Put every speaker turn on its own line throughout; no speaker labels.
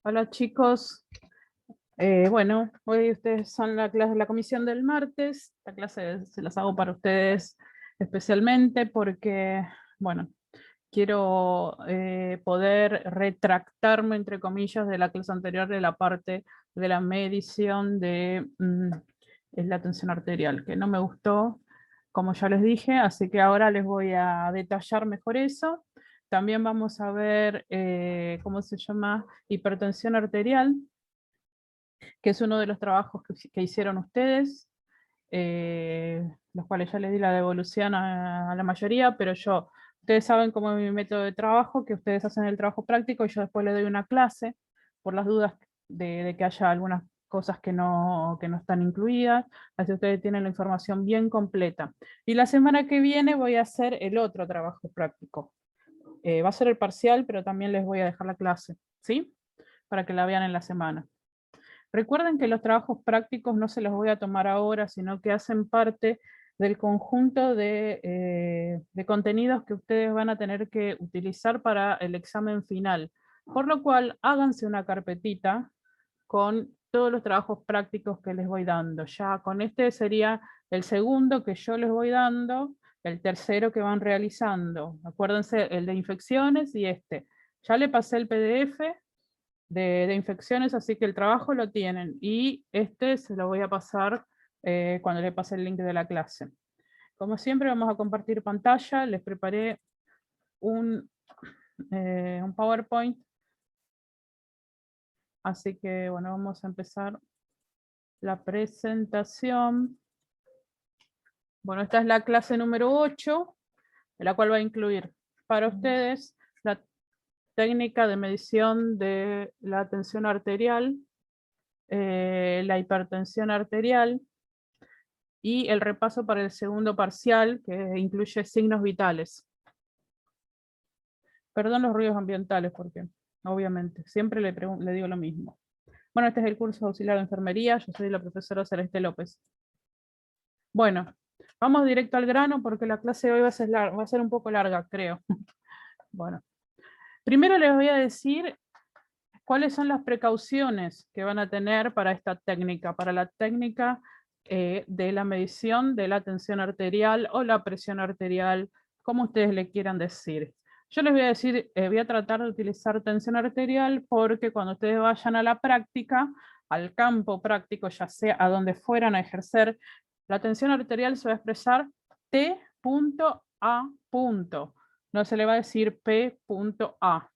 Hola chicos, bueno, hoy ustedes son la clase de la comisión del martes. La clase se las hago para ustedes especialmente porque, bueno, quiero poder retractarme, entre comillas, de la clase anterior de la parte de la medición de la tensión arterial, que no me gustó, como ya les dije, así que ahora les voy a detallar mejor eso. También vamos a ver, ¿cómo se llama? Hipertensión arterial, que es uno de los trabajos que hicieron ustedes, los cuales ya les di la devolución a la mayoría, pero ustedes saben cómo es mi método de trabajo, que ustedes hacen el trabajo práctico y yo después les doy una clase, por las dudas de que haya algunas cosas que no están incluidas, así ustedes tienen la información bien completa. Y la semana que viene voy a hacer el otro trabajo práctico. Va a ser el parcial, pero también les voy a dejar la clase, ¿sí? Para que la vean en la semana. Recuerden que los trabajos prácticos no se los voy a tomar ahora, sino que hacen parte del conjunto de contenidos que ustedes van a tener que utilizar para el examen final. Por lo cual, háganse una carpetita con todos los trabajos prácticos que les voy dando. Ya con este sería el segundo que yo les voy dando, el tercero que van realizando. Acuérdense, el de infecciones y este. Ya le pasé el PDF de infecciones, así que el trabajo lo tienen. Y este se lo voy a pasar cuando le pase el link de la clase. Como siempre vamos a compartir pantalla, les preparé un PowerPoint. Así que bueno, vamos a empezar la presentación. Bueno, esta es la clase número 8, la cual va a incluir para ustedes la técnica de medición de la tensión arterial, la hipertensión arterial y el repaso para el segundo parcial, que incluye signos vitales. Perdón los ruidos ambientales, porque obviamente siempre le digo lo mismo. Bueno, este es el curso auxiliar de enfermería, yo soy la profesora Celeste López. Bueno, vamos directo al grano porque la clase de hoy va a ser un poco larga, creo. Bueno, primero les voy a decir cuáles son las precauciones que van a tener para esta técnica, para la técnica de la medición de la tensión arterial o la presión arterial, como ustedes le quieran decir. Yo les voy a decir, voy a tratar de utilizar tensión arterial porque cuando ustedes vayan a la práctica, al campo práctico, ya sea a donde fueran a ejercer, la tensión arterial se va a expresar T.A. No se le va a decir P.A.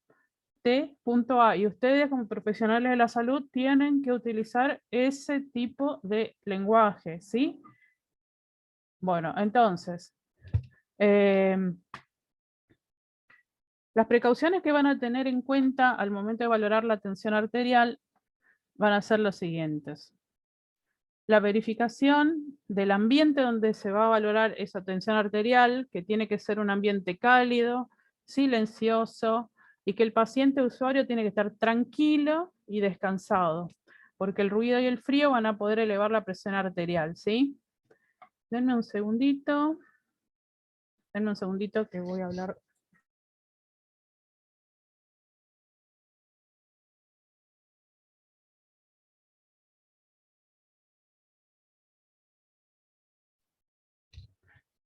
T.A. Y ustedes como profesionales de la salud tienen que utilizar ese tipo de lenguaje, ¿sí? Bueno, entonces, las precauciones que van a tener en cuenta al momento de valorar la tensión arterial van a ser los siguientes. La verificación del ambiente donde se va a valorar esa tensión arterial, que tiene que ser un ambiente cálido, silencioso, y que el paciente usuario tiene que estar tranquilo y descansado, porque el ruido y el frío van a poder elevar la presión arterial, ¿sí? Denme un segundito que voy a hablar.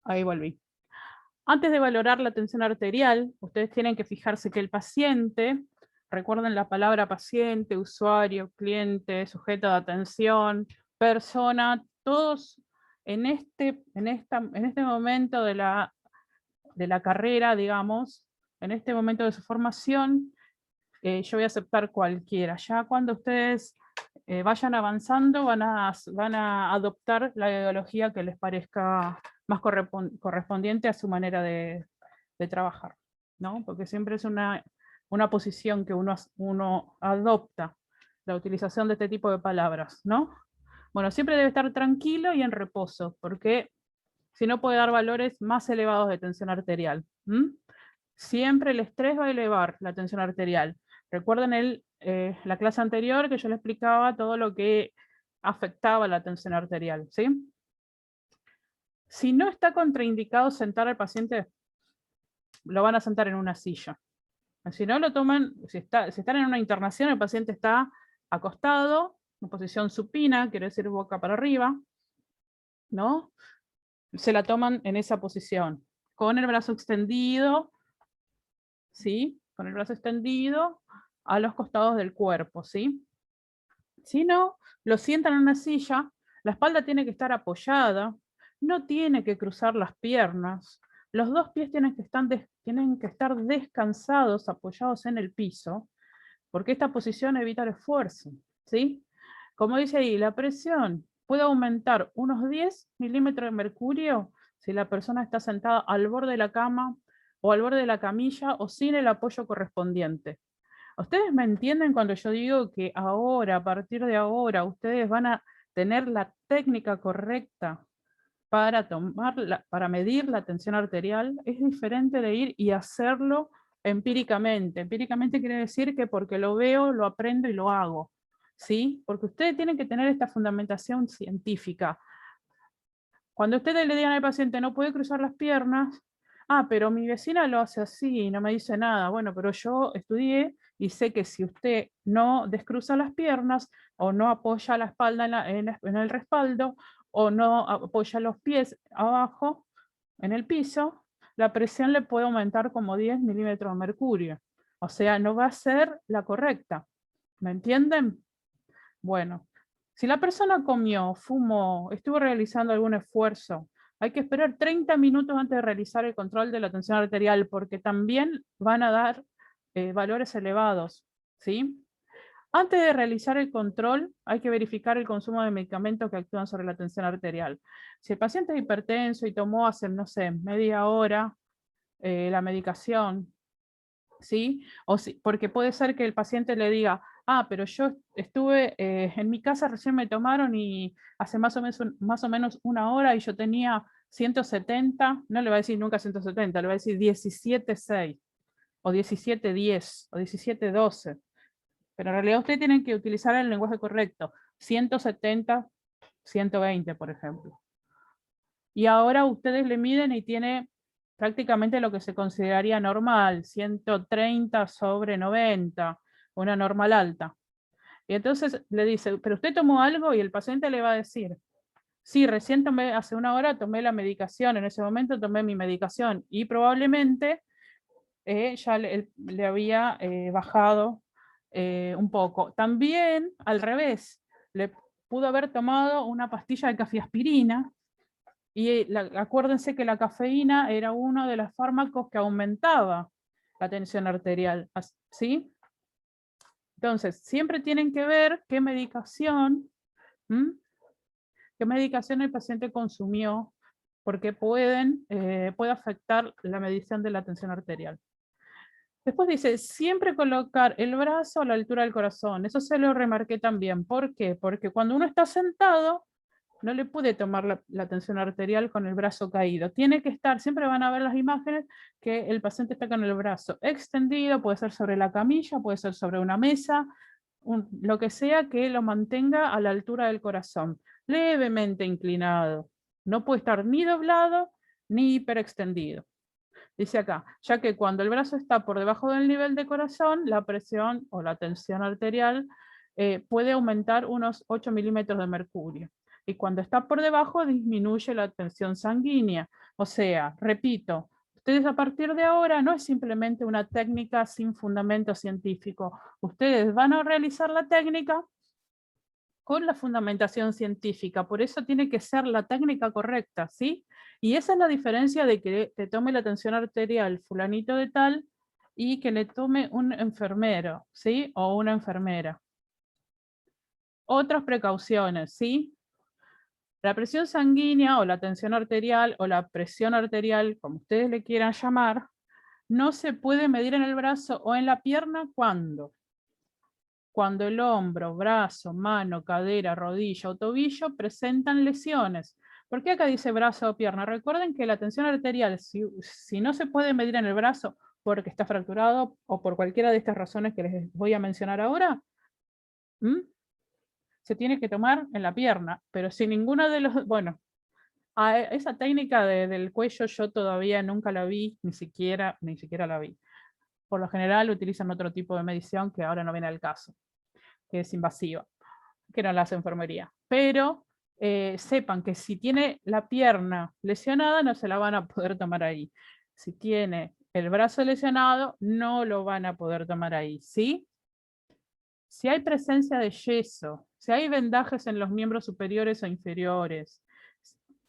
Ahí volví. Antes de valorar la tensión arterial, ustedes tienen que fijarse que el paciente, recuerden la palabra paciente, usuario, cliente, sujeto de atención, persona, todos en este momento de la carrera, digamos, en este momento de su formación, yo voy a aceptar cualquiera. Ya cuando ustedes vayan avanzando, van a adoptar la ideología que les parezca más correspondiente a su manera de trabajar, ¿no? Porque siempre es una posición que uno adopta, la utilización de este tipo de palabras, ¿no? Bueno, siempre debe estar tranquilo y en reposo, porque si no puede dar valores más elevados de tensión arterial. Siempre el estrés va a elevar la tensión arterial. Recuerden la clase anterior que yo les explicaba todo lo que afectaba la tensión arterial, ¿sí? Si no está contraindicado sentar al paciente, lo van a sentar en una silla. Si no lo toman, si están en una internación, el paciente está acostado, en posición supina, quiere decir boca para arriba, ¿no? Se la toman en esa posición, con el brazo extendido, ¿sí? Con el brazo extendido a los costados del cuerpo, ¿sí? Si no, lo sientan en una silla, la espalda tiene que estar apoyada, no tiene que cruzar las piernas, los dos pies tienen que estar descansados, apoyados en el piso, porque esta posición evita el esfuerzo, ¿sí? Como dice ahí, la presión puede aumentar unos 10 milímetros de mercurio si la persona está sentada al borde de la cama o al borde de la camilla o sin el apoyo correspondiente. ¿Ustedes me entienden cuando yo digo que ahora, a partir de ahora, ustedes van a tener la técnica correcta para para medir la tensión arterial? Es diferente de ir y hacerlo empíricamente. Empíricamente quiere decir que porque lo veo, lo aprendo y lo hago, ¿sí? Porque ustedes tienen que tener esta fundamentación científica. Cuando ustedes le digan al paciente no puede cruzar las piernas, pero mi vecina lo hace así y no me dice nada. Bueno, pero yo estudié y sé que si usted no descruza las piernas o no apoya la espalda en el respaldo o no apoya los pies abajo en el piso, la presión le puede aumentar como 10 milímetros de mercurio. O sea, no va a ser la correcta. ¿Me entienden? Bueno, si la persona comió, fumó, estuvo realizando algún esfuerzo, hay que esperar 30 minutos antes de realizar el control de la tensión arterial, porque también van a dar valores elevados, ¿sí? Antes de realizar el control, hay que verificar el consumo de medicamentos que actúan sobre la tensión arterial. Si el paciente es hipertenso y tomó hace, no sé, media hora la medicación, ¿sí? Porque puede ser que el paciente le diga, pero yo estuve en mi casa, recién me tomaron y hace más o menos una hora y yo tenía 170, no le va a decir nunca 170, le va a decir 17,6 o 17,10 o 17,12. Pero en realidad ustedes tienen que utilizar el lenguaje correcto, 170, 120, por ejemplo. Y ahora ustedes le miden y tiene prácticamente lo que se consideraría normal, 130 sobre 90, una normal alta. Y entonces le dice, ¿pero usted tomó algo? Y el paciente le va a decir, sí, recién tomé, hace una hora tomé la medicación, en ese momento tomé mi medicación y probablemente ya le había bajado un poco. También, al revés, le pudo haber tomado una pastilla de cafeaspirina. Y acuérdense que la cafeína era uno de los fármacos que aumentaba la tensión arterial, ¿sí? Entonces, siempre tienen que ver qué medicación el paciente consumió, porque puede afectar la medición de la tensión arterial. Después dice, siempre colocar el brazo a la altura del corazón. Eso se lo remarqué también. ¿Por qué? Porque cuando uno está sentado, no le puede tomar la tensión arterial con el brazo caído. Tiene que estar, siempre van a ver las imágenes, que el paciente está con el brazo extendido, puede ser sobre la camilla, puede ser sobre una mesa, lo que sea que lo mantenga a la altura del corazón, levemente inclinado. No puede estar ni doblado ni hiperextendido. Dice acá, ya que cuando el brazo está por debajo del nivel de corazón, la presión o la tensión arterial puede aumentar unos 8 milímetros de mercurio. Y cuando está por debajo, disminuye la tensión sanguínea. O sea, repito, ustedes a partir de ahora no es simplemente una técnica sin fundamento científico. Ustedes van a realizar la técnica con la fundamentación científica, por eso tiene que ser la técnica correcta, ¿sí? Y esa es la diferencia de que te tome la tensión arterial fulanito de tal y que le tome un enfermero, ¿sí? O una enfermera. Otras precauciones, ¿sí? La presión sanguínea o la tensión arterial o la presión arterial, como ustedes le quieran llamar, no se puede medir en el brazo o en la pierna cuando el hombro, brazo, mano, cadera, rodilla o tobillo presentan lesiones. ¿Por qué acá dice brazo o pierna? Recuerden que la tensión arterial, si no se puede medir en el brazo porque está fracturado o por cualquiera de estas razones que les voy a mencionar ahora, se tiene que tomar en la pierna, pero si ninguna de los, bueno, esa técnica del cuello yo todavía nunca la vi, ni siquiera la vi. por lo general utilizan otro tipo de medición que ahora no viene al caso, que es invasiva, que no la hace enfermería. Pero sepan que si tiene la pierna lesionada, no se la van a poder tomar ahí. Si tiene el brazo lesionado, no lo van a poder tomar ahí, ¿sí? Si hay presencia de yeso, si hay vendajes en los miembros superiores o inferiores,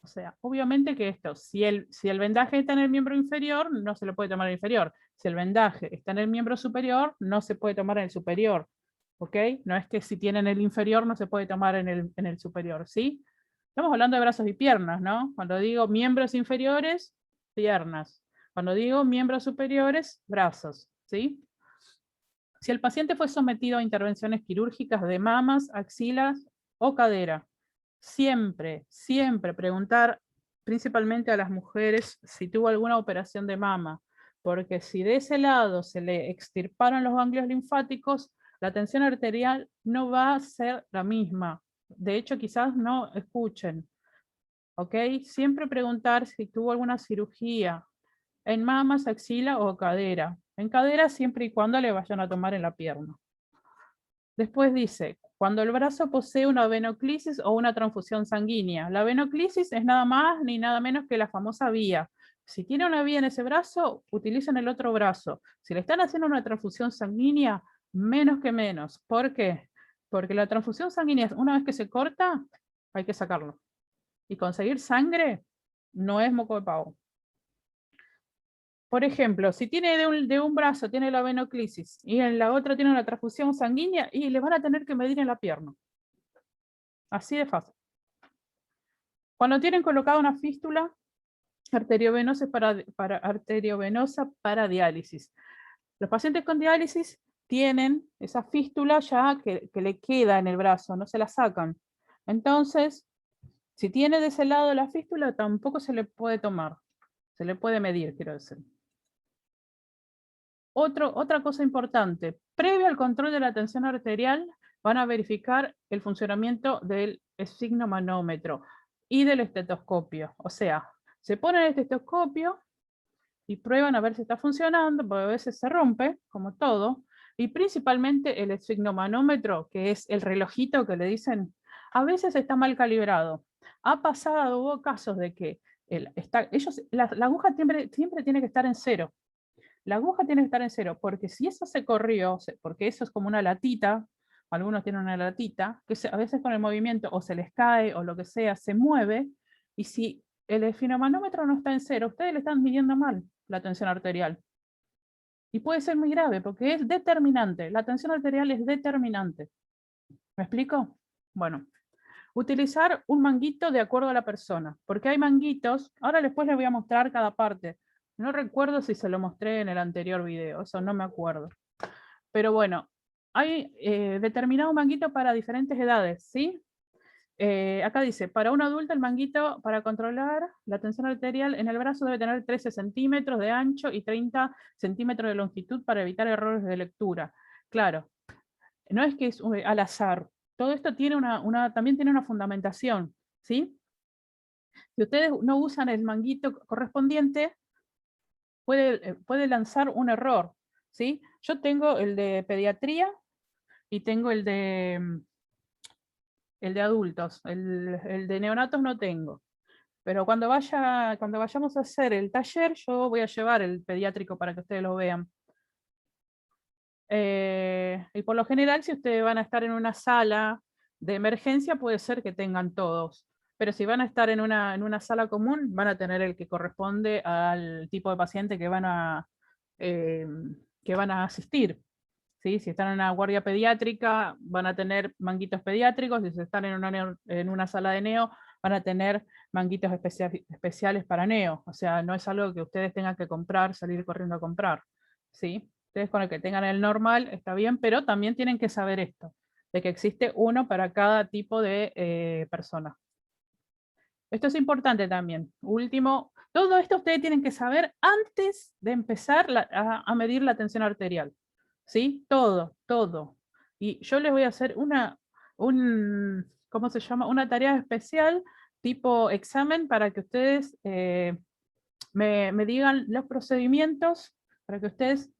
o sea, obviamente que esto, si el vendaje está en el miembro inferior, no se lo puede tomar en el inferior. Si el vendaje está en el miembro superior, no se puede tomar en el superior. ¿Ok? No es que si tienen el inferior no se puede tomar en el superior, ¿sí? Estamos hablando de brazos y piernas, ¿no? Cuando digo miembros inferiores, piernas. Cuando digo miembros superiores, brazos, ¿sí? Si el paciente fue sometido a intervenciones quirúrgicas de mamas, axilas o cadera, siempre, siempre preguntar principalmente a las mujeres si tuvo alguna operación de mama, porque si de ese lado se le extirparon los ganglios linfáticos, la tensión arterial no va a ser la misma. De hecho, quizás no escuchen. ¿Ok? Siempre preguntar si tuvo alguna cirugía en mamas, axila o cadera. En cadera siempre y cuando le vayan a tomar en la pierna. Después dice, cuando el brazo posee una venoclisis o una transfusión sanguínea. La venoclisis es nada más ni nada menos que la famosa vía. Si tiene una vía en ese brazo, utilicen el otro brazo. Si le están haciendo una transfusión sanguínea, menos que menos. ¿Por qué? Porque la transfusión sanguínea, una vez que se corta, hay que sacarlo. Y conseguir sangre no es moco de pavo. Por ejemplo, si tiene de un brazo tiene la venoclisis y en la otra tiene una transfusión sanguínea, y le van a tener que medir en la pierna. Así de fácil. Cuando tienen colocada una fístula arteriovenosa para diálisis. Los pacientes con diálisis tienen esa fístula ya que le queda en el brazo, no se la sacan. Entonces, si tiene de ese lado la fístula, tampoco se le puede tomar. Se le puede medir, quiero decir. Otra cosa importante, previo al control de la tensión arterial, van a verificar el funcionamiento del esfigmomanómetro y del estetoscopio. O sea, se ponen el estetoscopio y prueban a ver si está funcionando, porque a veces se rompe, como todo, y principalmente el esfigmomanómetro, que es el relojito que le dicen, a veces está mal calibrado. Ha pasado, hubo casos de que la aguja siempre tiene que estar en cero. La aguja tiene que estar en cero, porque si eso se corrió, porque eso es como una latita, algunos tienen una latita, que a veces con el movimiento o se les cae o lo que sea, se mueve, y si el esfigmomanómetro no está en cero, ustedes le están midiendo mal la tensión arterial. Y puede ser muy grave, porque es determinante, la tensión arterial es determinante. ¿Me explico? Bueno, utilizar un manguito de acuerdo a la persona, porque hay manguitos, ahora después les voy a mostrar cada parte. No recuerdo si se lo mostré en el anterior video, eso no me acuerdo. Pero bueno, hay determinado manguito para diferentes edades, ¿sí? Acá dice, para un adulto el manguito para controlar la tensión arterial en el brazo debe tener 13 centímetros de ancho y 30 centímetros de longitud para evitar errores de lectura. Claro, no es que es al azar. Todo esto tiene también tiene una fundamentación, ¿sí? Si ustedes no usan el manguito correspondiente, puede lanzar un error, ¿sí? Yo tengo el de pediatría y tengo el de adultos. El de neonatos no tengo. Pero cuando vayamos a hacer el taller, yo voy a llevar el pediátrico para que ustedes lo vean. Y por lo general, si ustedes van a estar en una sala de emergencia, puede ser que tengan todos. Pero si van a estar en una sala común, van a tener el que corresponde al tipo de paciente que van a asistir. ¿Sí? Si están en una guardia pediátrica, van a tener manguitos pediátricos. Si están en una sala de neo, van a tener manguitos especiales para neo. O sea, no es algo que ustedes tengan que comprar, salir corriendo a comprar. ¿Sí? Ustedes con el que tengan el normal está bien, pero también tienen que saber esto, de que existe uno para cada tipo de persona. Esto es importante también. Último, todo esto ustedes tienen que saber antes de empezar a medir la tensión arterial. ¿Sí? Todo, todo. Y yo les voy a hacer ¿cómo se llama? Una tarea especial tipo examen para que ustedes me digan los procedimientos, para que ustedes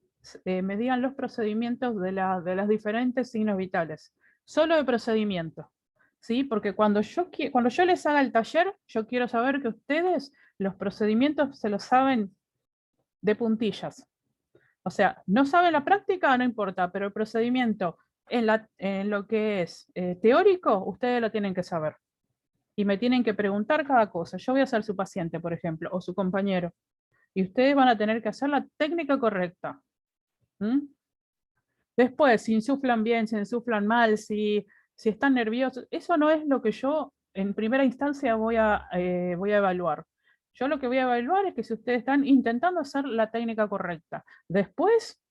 me digan los procedimientos de las diferentes signos vitales. Solo de procedimiento, ¿sí? Porque cuando yo les haga el taller, yo quiero saber que ustedes los procedimientos se los saben de puntillas. O sea, no saben la práctica, no importa, pero el procedimiento en lo que es teórico, ustedes lo tienen que saber. Y me tienen que preguntar cada cosa. Yo voy a ser su paciente, por ejemplo, o su compañero. Y ustedes van a tener que hacer la técnica correcta. ¿Mm? Después, si insuflan bien, si insuflan mal, si están nerviosos, eso no es lo que yo en primera instancia voy a evaluar. Yo lo que voy a evaluar es que si ustedes están intentando hacer la técnica correcta. Después,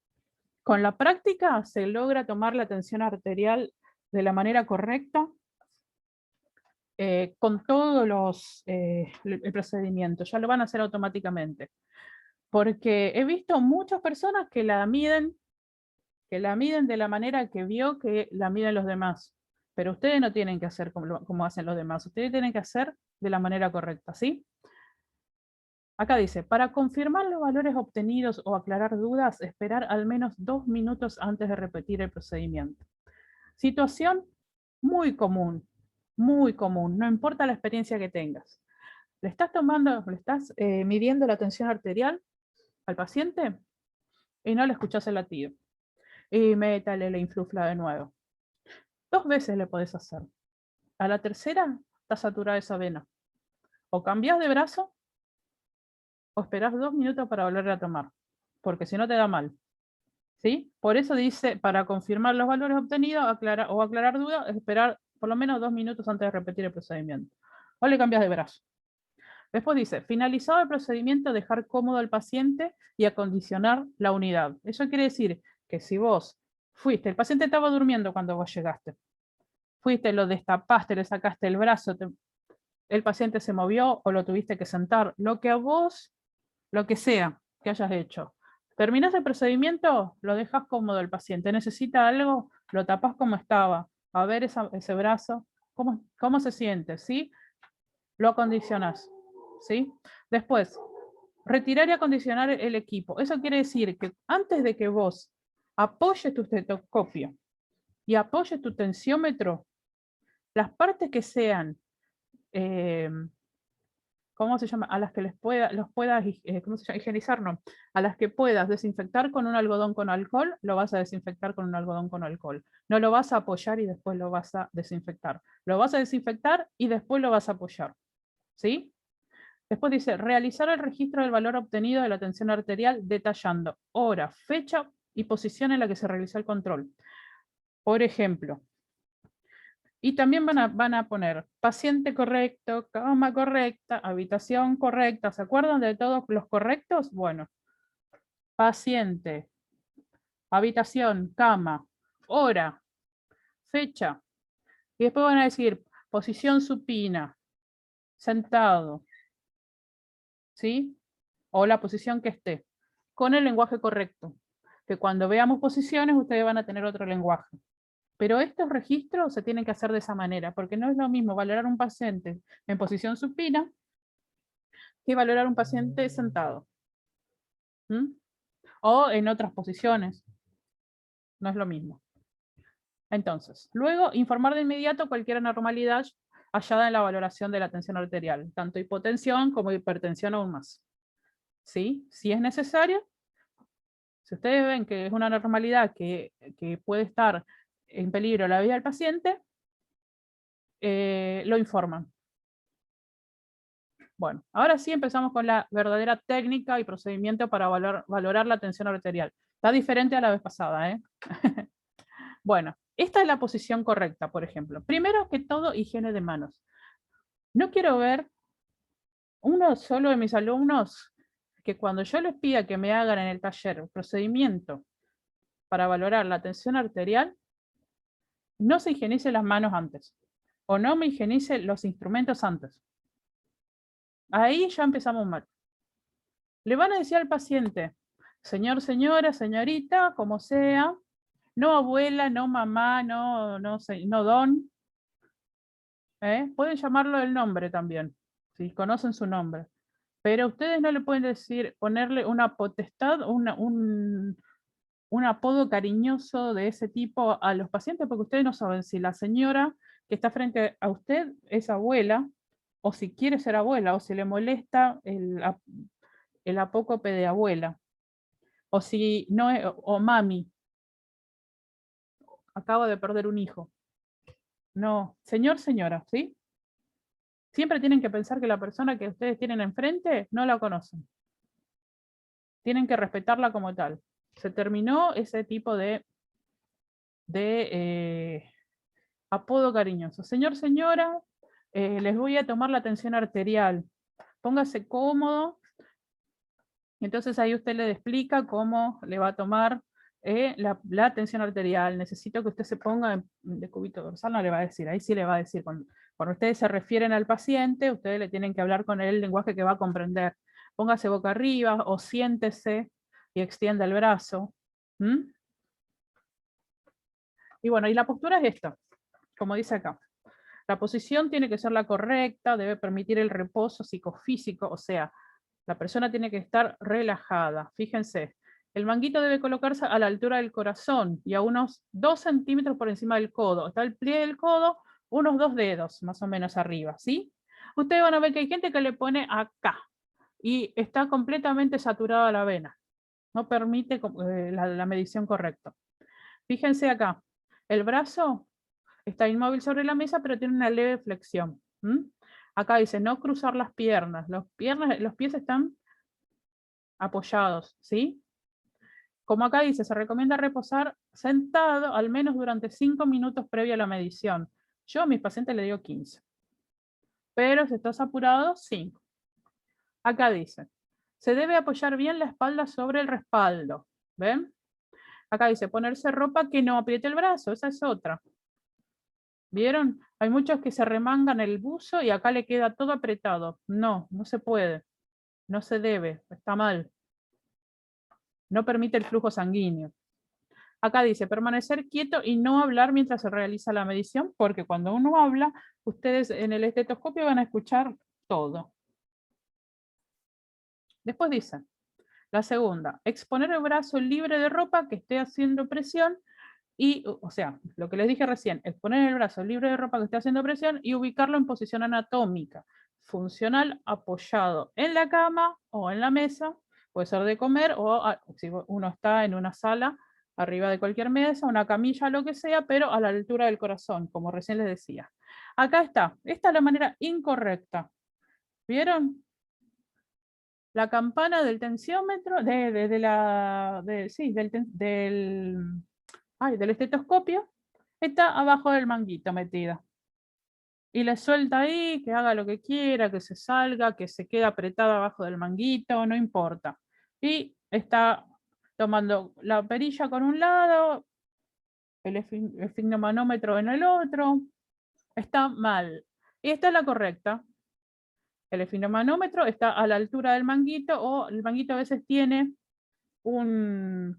con la práctica, se logra tomar la tensión arterial de la manera correcta, con todos el procedimiento. Ya lo van a hacer automáticamente. Porque he visto muchas personas que la miden de la manera que vio que la miden los demás. Pero ustedes no tienen que hacer como hacen los demás. Ustedes tienen que hacer de la manera correcta, ¿sí? Acá dice, para confirmar los valores obtenidos o aclarar dudas, esperar al menos 2 minutos antes de repetir el procedimiento. Situación muy común, no importa la experiencia que tengas. Le estás midiendo la tensión arterial al paciente y no le escuchás el latido. Y métale la influfla de nuevo. 2 veces le podés hacer. A la tercera está saturada esa vena. O cambiás de brazo o esperás 2 minutos para volver a tomar, porque si no te da mal. ¿Sí? Por eso dice, para confirmar los valores obtenidos o aclarar dudas, esperar por lo menos 2 minutos antes de repetir el procedimiento. O le cambias de brazo. Después dice, finalizado el procedimiento, dejar cómodo al paciente y acondicionar la unidad. Eso quiere decir que si vos fuiste, el paciente estaba durmiendo cuando vos llegaste, fuiste, lo destapaste, le sacaste el brazo, el paciente se movió o lo tuviste que sentar, lo que sea que hayas hecho. Terminás el procedimiento, lo dejas cómodo al paciente. Necesita algo, lo tapás como estaba. A ver ese brazo, cómo se siente, ¿sí? Lo acondicionás, ¿sí? Después, retirar y acondicionar el equipo. Eso quiere decir que antes de que vos apoyes tu estetoscopio y apoyes tu tensiómetro, las partes que sean, ¿cómo se llama? A las que los puedas, ¿cómo se llama? Higienizar, no. A las que puedas desinfectar con un algodón con alcohol, lo vas a desinfectar con un algodón con alcohol. No lo vas a apoyar y después lo vas a desinfectar. Lo vas a desinfectar y después lo vas a apoyar. ¿Sí? Después dice, realizar el registro del valor obtenido de la tensión arterial detallando hora, fecha y posición en la que se realizó el control. Por ejemplo, y también van a poner paciente correcto, cama correcta, habitación correcta. ¿Se acuerdan de todos los correctos? Bueno, paciente, habitación, cama, hora, fecha. Y después van a decir posición supina, sentado, ¿sí? O la posición que esté, con el lenguaje correcto. Que cuando veamos posiciones, ustedes van a tener otro lenguaje. Pero estos registros se tienen que hacer de esa manera, porque no es lo mismo valorar un paciente en posición supina que valorar un paciente sentado. ¿Mm? O en otras posiciones. No es lo mismo. Entonces, luego, informar de inmediato cualquier anormalidad hallada en la valoración de la tensión arterial, tanto hipotensión como hipertensión aún más. ¿Sí? Si es necesario, si ustedes ven que es una anormalidad que puede estar en peligro la vida del paciente, lo informan. Bueno, ahora sí empezamos con la verdadera técnica y procedimiento para valorar la tensión arterial. Está diferente a la vez pasada, ¿eh? Bueno, esta es la posición correcta, por ejemplo. Primero que todo, higiene de manos. No quiero ver uno solo de mis alumnos que cuando yo les pida que me hagan en el taller un procedimiento para valorar la tensión arterial, no se higienice las manos antes, o no me higienice los instrumentos antes. Ahí ya empezamos mal. Le van a decir al paciente, señor, señora, señorita, como sea, no abuela, no mamá, no don. Pueden llamarlo del nombre también, si conocen su nombre. Pero ustedes no le pueden decir, ponerle una potestad, un apodo cariñoso de ese tipo a los pacientes, porque ustedes no saben si la señora que está frente a usted es abuela, o si quiere ser abuela, o si le molesta el apócope de abuela, o si no es, o mami, acabo de perder un hijo. No, señor, señora, ¿sí? Siempre tienen que pensar que la persona que ustedes tienen enfrente no la conocen. Tienen que respetarla como tal. Se terminó ese tipo de apodo cariñoso. Señor, señora, les voy a tomar la tensión arterial. Póngase cómodo. Entonces ahí usted le explica cómo le va a tomar la tensión arterial. Necesito que usted se ponga de cúbito dorsal, no le va a decir, ahí sí le va a decir. Cuando ustedes se refieren al paciente, ustedes le tienen que hablar con el lenguaje que va a comprender. Póngase boca arriba o siéntese y extienda el brazo. Y bueno, y la postura es esta, como dice acá. La posición tiene que ser la correcta, debe permitir el reposo psicofísico, o sea, la persona tiene que estar relajada. Fíjense, el manguito debe colocarse a la altura del corazón y a unos 2 centímetros por encima del codo. Está el pliegue del codo, unos 2 dedos más o menos arriba, ¿sí? Ustedes van a ver que hay gente que le pone acá y está completamente saturada la vena. No permite la medición correcta. Fíjense acá, el brazo está inmóvil sobre la mesa, pero tiene una leve flexión. Acá dice no cruzar las piernas. Los pies están apoyados, ¿sí? Como acá dice, se recomienda reposar sentado al menos durante 5 minutos previo a la medición. Yo a mis pacientes le digo 15. Pero si estás apurado, 5. Acá dice, se debe apoyar bien la espalda sobre el respaldo. ¿Ven? Acá dice, ponerse ropa que no apriete el brazo. Esa es otra. ¿Vieron? Hay muchos que se remangan el buzo y acá le queda todo apretado. No, no se puede. No se debe. Está mal. No permite el flujo sanguíneo. Acá dice permanecer quieto y no hablar mientras se realiza la medición, porque cuando uno habla, ustedes en el estetoscopio van a escuchar todo. Después dice, la segunda, exponer el brazo libre de ropa que esté haciendo presión y, o sea, lo que les dije recién, exponer el brazo libre de ropa que esté haciendo presión y ubicarlo en posición anatómica, funcional, apoyado en la cama o en la mesa, puede ser de comer o si uno está en una sala, arriba de cualquier mesa, una camilla, lo que sea, pero a la altura del corazón, como recién les decía. Acá está, esta es la manera incorrecta. ¿Vieron? La campana del tensiómetro, del estetoscopio, está abajo del manguito metida. Y le suelta ahí, que haga lo que quiera, que se salga, que se quede apretada abajo del manguito, no importa. Y está tomando la perilla con un lado, el esfigmomanómetro en el otro. Está mal. Y esta es la correcta. El esfigmomanómetro está a la altura del manguito, o el manguito a veces tiene una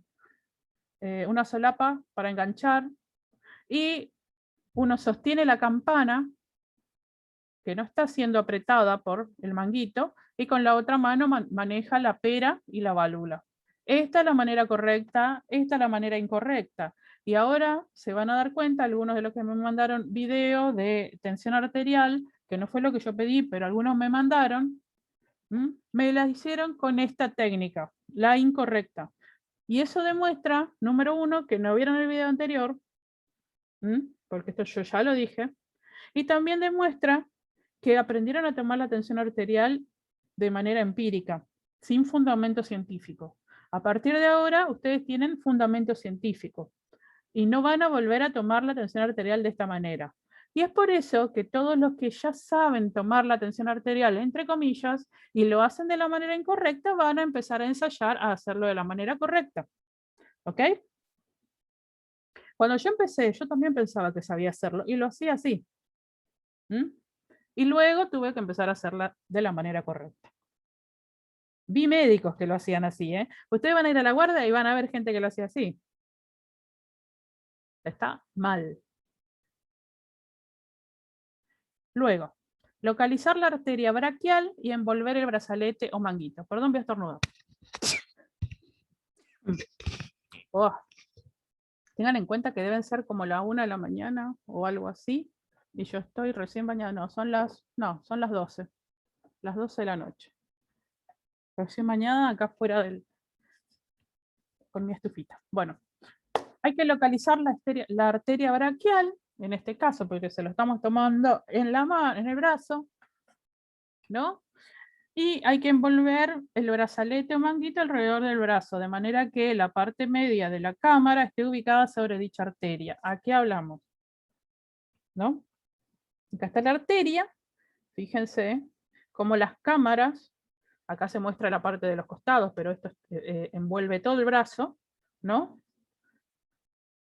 solapa para enganchar, y uno sostiene la campana que no está siendo apretada por el manguito, y con la otra mano maneja la pera y la válvula. Esta es la manera correcta, esta es la manera incorrecta. Y ahora se van a dar cuenta, algunos de los que me mandaron video de tensión arterial, que no fue lo que yo pedí, pero algunos me mandaron, me la hicieron con esta técnica, la incorrecta. Y eso demuestra, número uno, que no vieron el video anterior, porque esto yo ya lo dije, y también demuestra que aprendieron a tomar la tensión arterial de manera empírica, sin fundamento científico. A partir de ahora, ustedes tienen fundamento científico y no van a volver a tomar la tensión arterial de esta manera. Y es por eso que todos los que ya saben tomar la tensión arterial, entre comillas, y lo hacen de la manera incorrecta, van a empezar a ensayar a hacerlo de la manera correcta. ¿Ok? Cuando yo empecé, yo también pensaba que sabía hacerlo y lo hacía así. Y luego tuve que empezar a hacerla de la manera correcta. Vi médicos que lo hacían así, ¿eh? Ustedes van a ir a la guardia y van a ver gente que lo hacía así. Está mal. Luego, localizar la arteria braquial y envolver el brazalete o manguito. Perdón, voy a estornudar. Oh, tengan en cuenta que deben ser como la 1 de la mañana o algo así. Y yo estoy recién bañada. No, son las 12. Las 12 de la noche. Recién bañada acá fuera con mi estufita. Bueno, hay que localizar la arteria braquial, en este caso, porque se lo estamos tomando en la mano, en el brazo, ¿no? Y hay que envolver el brazalete o manguito alrededor del brazo, de manera que la parte media de la cámara esté ubicada sobre dicha arteria. ¿A qué hablamos? ¿No? Acá está la arteria, fíjense cómo las cámaras, acá se muestra la parte de los costados, pero esto envuelve todo el brazo, ¿no?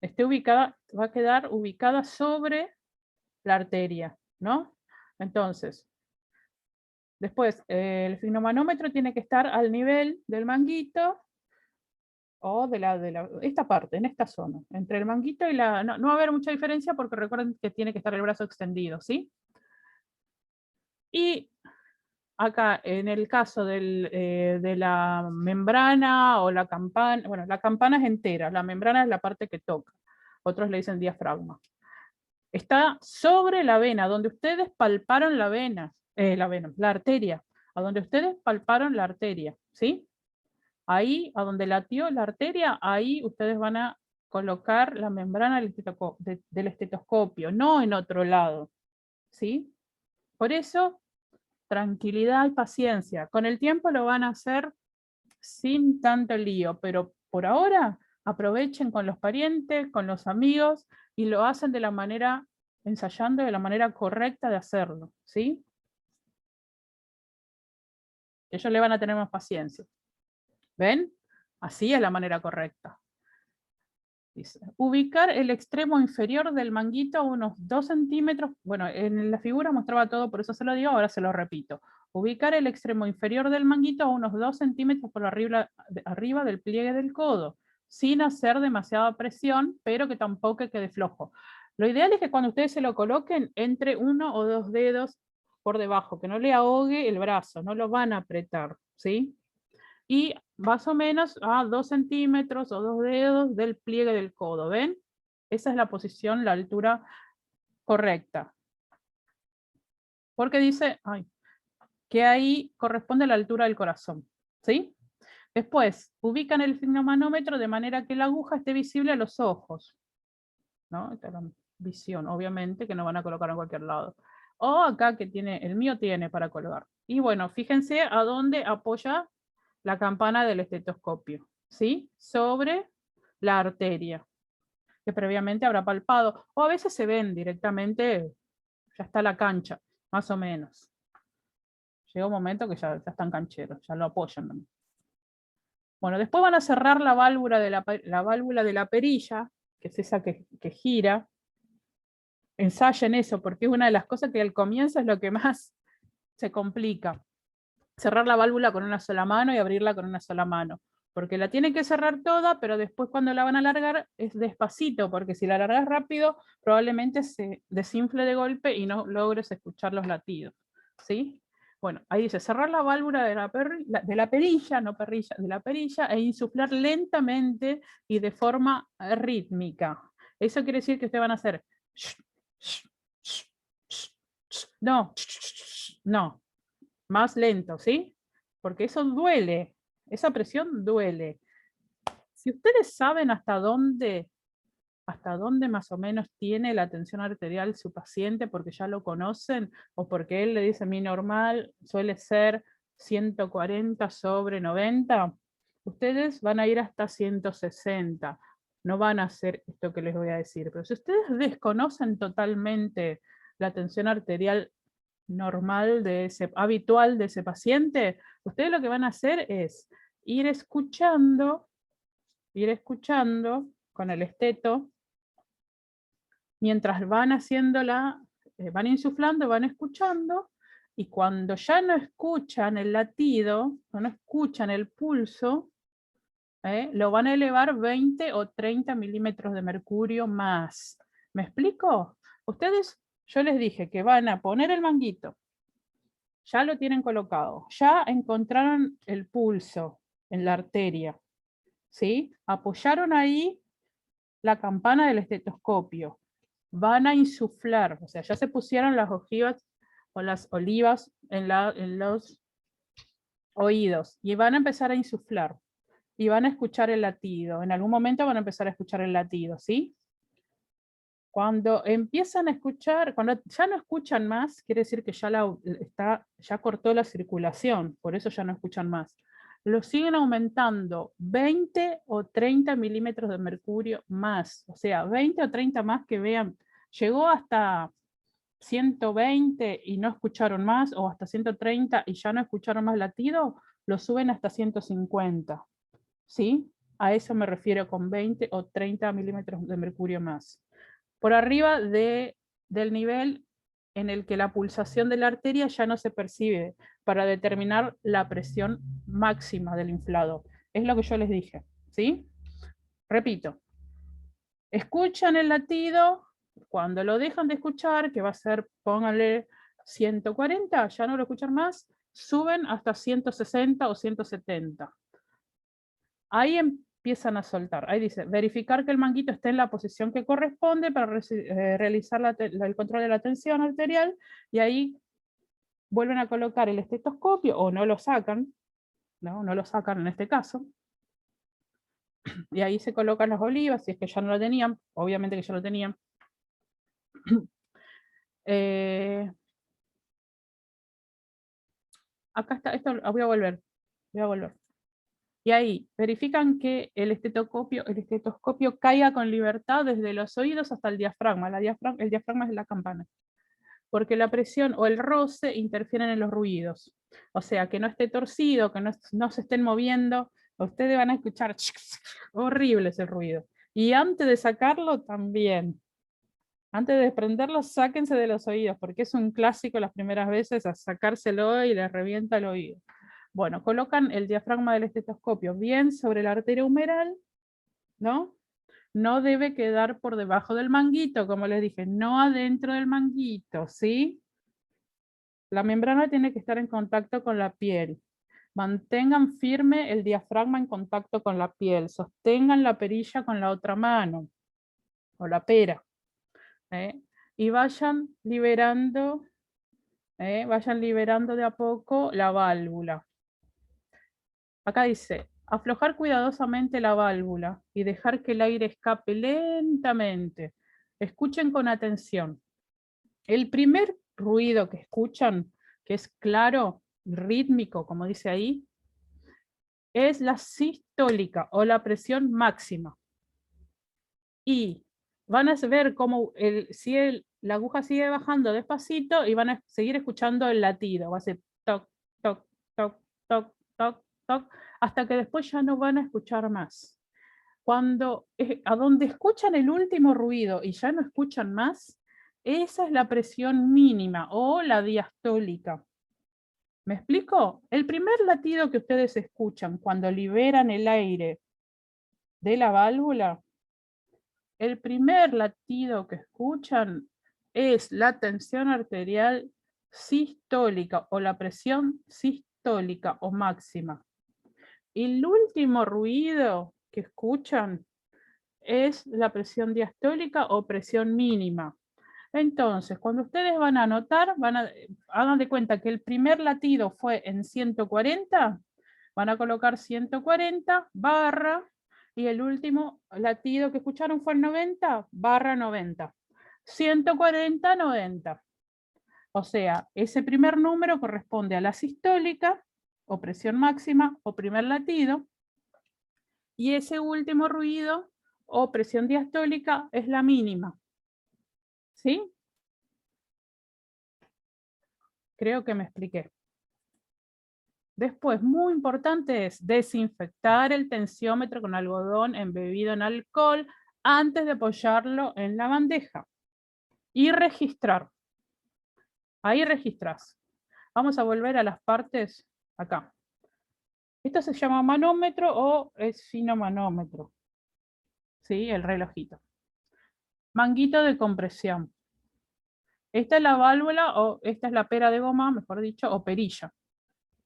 Esté ubicada, va a quedar ubicada sobre la arteria, ¿no? Entonces, después, el sfigmomanómetro tiene que estar al nivel del manguito o esta parte, en esta zona, entre el manguito y la... No, no va a haber mucha diferencia porque recuerden que tiene que estar el brazo extendido, ¿sí? Y acá, en el caso de la membrana o la campana, bueno, la campana es entera, la membrana es la parte que toca. Otros le dicen diafragma. Está sobre la vena, donde ustedes palparon la vena, la arteria, a donde ustedes palparon la arteria, ¿sí? Ahí, a donde latió la arteria, ahí ustedes van a colocar la membrana del estetoscopio, no en otro lado, ¿sí? Por eso, tranquilidad y paciencia. Con el tiempo lo van a hacer sin tanto lío, pero por ahora aprovechen con los parientes, con los amigos, y lo hacen de la manera, ensayando de la manera correcta de hacerlo, ¿sí? Ellos le van a tener más paciencia. ¿Ven? Así es la manera correcta. Dice, ubicar el extremo inferior del manguito a unos 2 centímetros. Bueno, en la figura mostraba todo, por eso se lo digo, ahora se lo repito. Ubicar el extremo inferior del manguito a unos 2 centímetros por arriba del pliegue del codo, sin hacer demasiada presión, pero que tampoco quede flojo. Lo ideal es que cuando ustedes se lo coloquen, entre 1 o 2 dedos por debajo, que no le ahogue el brazo, no lo van a apretar, ¿sí? Y más o menos a 2 centímetros o 2 dedos del pliegue del codo, ¿ven? Esa es la posición, la altura correcta. Porque dice que ahí corresponde la altura del corazón, ¿sí? Después, ubican el sfigmomanómetro de manera que la aguja esté visible a los ojos, ¿no? Esta es la visión, obviamente, que no van a colocar en cualquier lado. O acá que tiene, el mío tiene para colgar. Y bueno, fíjense a dónde apoya la campana del estetoscopio, ¿sí? Sobre la arteria, que previamente habrá palpado, o a veces se ven directamente, ya está la cancha, más o menos. Llega un momento que ya están cancheros, ya lo apoyan. Bueno, después van a cerrar la válvula de la perilla, que es esa que gira. Ensayen eso, porque es una de las cosas que al comienzo es lo que más se complica. Cerrar la válvula con una sola mano y abrirla con una sola mano, porque la tienen que cerrar toda, pero después cuando la van a alargar es despacito, porque si la alargas rápido probablemente se desinfle de golpe y no logres escuchar los latidos, ¿sí? Bueno, ahí dice cerrar la válvula de la perilla, no perrilla, de la perilla, e insuflar lentamente y de forma rítmica. Eso quiere decir que ustedes van a hacer no, no, más lento, ¿sí? Porque eso duele, esa presión duele. Si ustedes saben hasta dónde más o menos tiene la tensión arterial su paciente, porque ya lo conocen, o porque él le dice mi normal suele ser 140/90, ustedes van a ir hasta 160. No van a hacer esto que les voy a decir. Pero si ustedes desconocen totalmente la tensión arterial normal habitual de ese paciente, ustedes lo que van a hacer es ir escuchando con el esteto, mientras van haciendo van insuflando, van escuchando, y cuando ya no escuchan el latido, no escuchan el pulso, lo van a elevar 20 o 30 milímetros de mercurio más. ¿Me explico? Ustedes, yo les dije que van a poner el manguito, ya lo tienen colocado, ya encontraron el pulso en la arteria, ¿sí? Apoyaron ahí la campana del estetoscopio. Van a insuflar, o sea, ya se pusieron las ojivas o las olivas en los oídos y van a empezar a insuflar y van a escuchar el latido. En algún momento van a empezar a escuchar el latido, ¿sí? Cuando empiezan a escuchar, cuando ya no escuchan más, quiere decir que ya cortó la circulación, por eso ya no escuchan más. Lo siguen aumentando 20 o 30 milímetros de mercurio más, o sea, 20 o 30 más que vean, llegó hasta 120 y no escucharon más, o hasta 130 y ya no escucharon más latido, lo suben hasta 150, ¿sí? A eso me refiero con 20 o 30 milímetros de mercurio más. Por arriba del nivel en el que la pulsación de la arteria ya no se percibe para determinar la presión máxima del inflado. Es lo que yo les dije, ¿sí? Repito, escuchan el latido, cuando lo dejan de escuchar, que va a ser, pónganle 140, ya no lo escuchan más, suben hasta 160 o 170. Ahí empiezan a soltar. Ahí dice, verificar que el manguito esté en la posición que corresponde para realizar el control de la tensión arterial, y ahí vuelven a colocar el estetoscopio, o no lo sacan, no lo sacan en este caso, y ahí se colocan las olivas, si es que ya no lo tenían, obviamente que ya lo tenían. Acá está, esto voy a volver. Y ahí verifican que el estetoscopio caiga con libertad desde los oídos hasta el diafragma. El diafragma es la campana. Porque la presión o el roce interfieren en los ruidos. O sea, que no esté torcido, que no se estén moviendo. Ustedes van a escuchar horrible ese ruido. Y antes de sacarlo también. Antes de desprenderlo, sáquense de los oídos, porque es un clásico las primeras veces a sacárselo y les revienta el oído. Bueno, colocan el diafragma del estetoscopio bien sobre la arteria humeral, ¿no? No debe quedar por debajo del manguito, como les dije, no adentro del manguito, ¿sí? La membrana tiene que estar en contacto con la piel. Mantengan firme el diafragma en contacto con la piel. Sostengan la perilla con la otra mano, o la pera. Y vayan liberando de a poco la válvula. Acá dice, aflojar cuidadosamente la válvula y dejar que el aire escape lentamente. Escuchen con atención. El primer ruido que escuchan, que es claro y rítmico, como dice ahí, es la sistólica o la presión máxima. Y van a ver cómo la aguja sigue bajando despacito y van a seguir escuchando el latido. Va a ser toc, toc, toc, toc, toc, toc, hasta que después ya no van a escuchar más. A donde escuchan el último ruido y ya no escuchan más, esa es la presión mínima o la diastólica. ¿Me explico? El primer latido que ustedes escuchan cuando liberan el aire de la válvula, el primer latido que escuchan es la tensión arterial sistólica o la presión sistólica o máxima. Y el último ruido que escuchan es la presión diastólica o presión mínima. Entonces, cuando ustedes van a anotar, hagan de cuenta que el primer latido fue en 140, van a colocar 140 barra, y el último latido que escucharon fue el 90 barra 90. 140, 90. O sea, ese primer número corresponde a la sistólica o presión máxima o primer latido, y ese último ruido o presión diastólica es la mínima. ¿Sí? Creo que me expliqué. Después, muy importante es desinfectar el tensiómetro con algodón embebido en alcohol antes de apoyarlo en la bandeja. Y registrar. Ahí registras. Vamos a volver a las partes acá. Esto se llama manómetro o esfinomanómetro. ¿Sí? El relojito. Manguito de compresión. Esta es la válvula o esta es la pera de goma, mejor dicho, o perilla.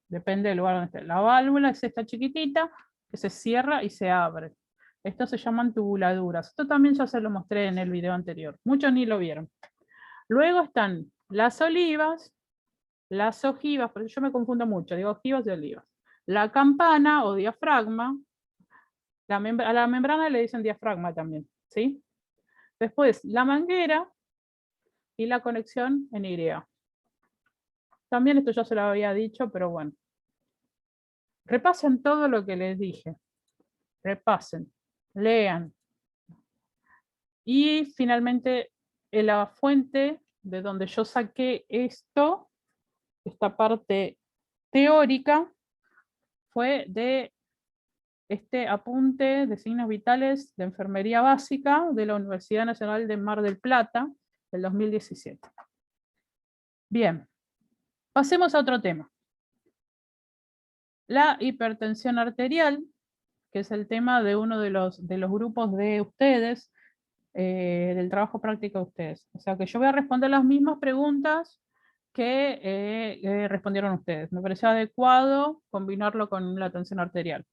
Depende del lugar donde esté. La válvula es esta chiquitita, que se cierra y se abre. Estos se llaman tubuladuras. Esto también ya se lo mostré en el video anterior. Muchos ni lo vieron. Luego están las olivas, las ojivas, porque yo me confundo mucho, digo ojivas y olivas. La campana o diafragma, a la membrana le dicen diafragma también, ¿sí? Después, la manguera y la conexión en Y. También esto ya se lo había dicho, pero bueno. Repasen todo lo que les dije. Repasen, lean. Y finalmente, la fuente de donde yo saqué esto, esta parte teórica, fue de este apunte de signos vitales de enfermería básica de la Universidad Nacional de Mar del Plata del 2017. Bien, pasemos a otro tema. La hipertensión arterial, que es el tema de uno de los grupos de ustedes, del trabajo práctico de ustedes. O sea que yo voy a responder las mismas preguntas que respondieron ustedes. Me pareció adecuado combinarlo con la tensión arterial.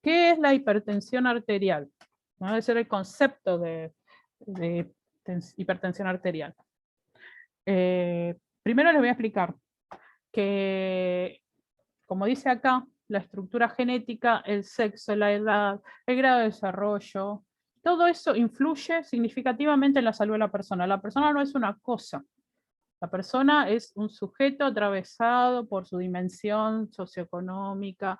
¿Qué es la hipertensión arterial? Debe ser el concepto de hipertensión arterial. Primero les voy a explicar que, como dice acá, la estructura genética, el sexo, la edad, el grado de desarrollo, todo eso influye significativamente en la salud de la persona. La persona no es una cosa. La persona es un sujeto atravesado por su dimensión socioeconómica,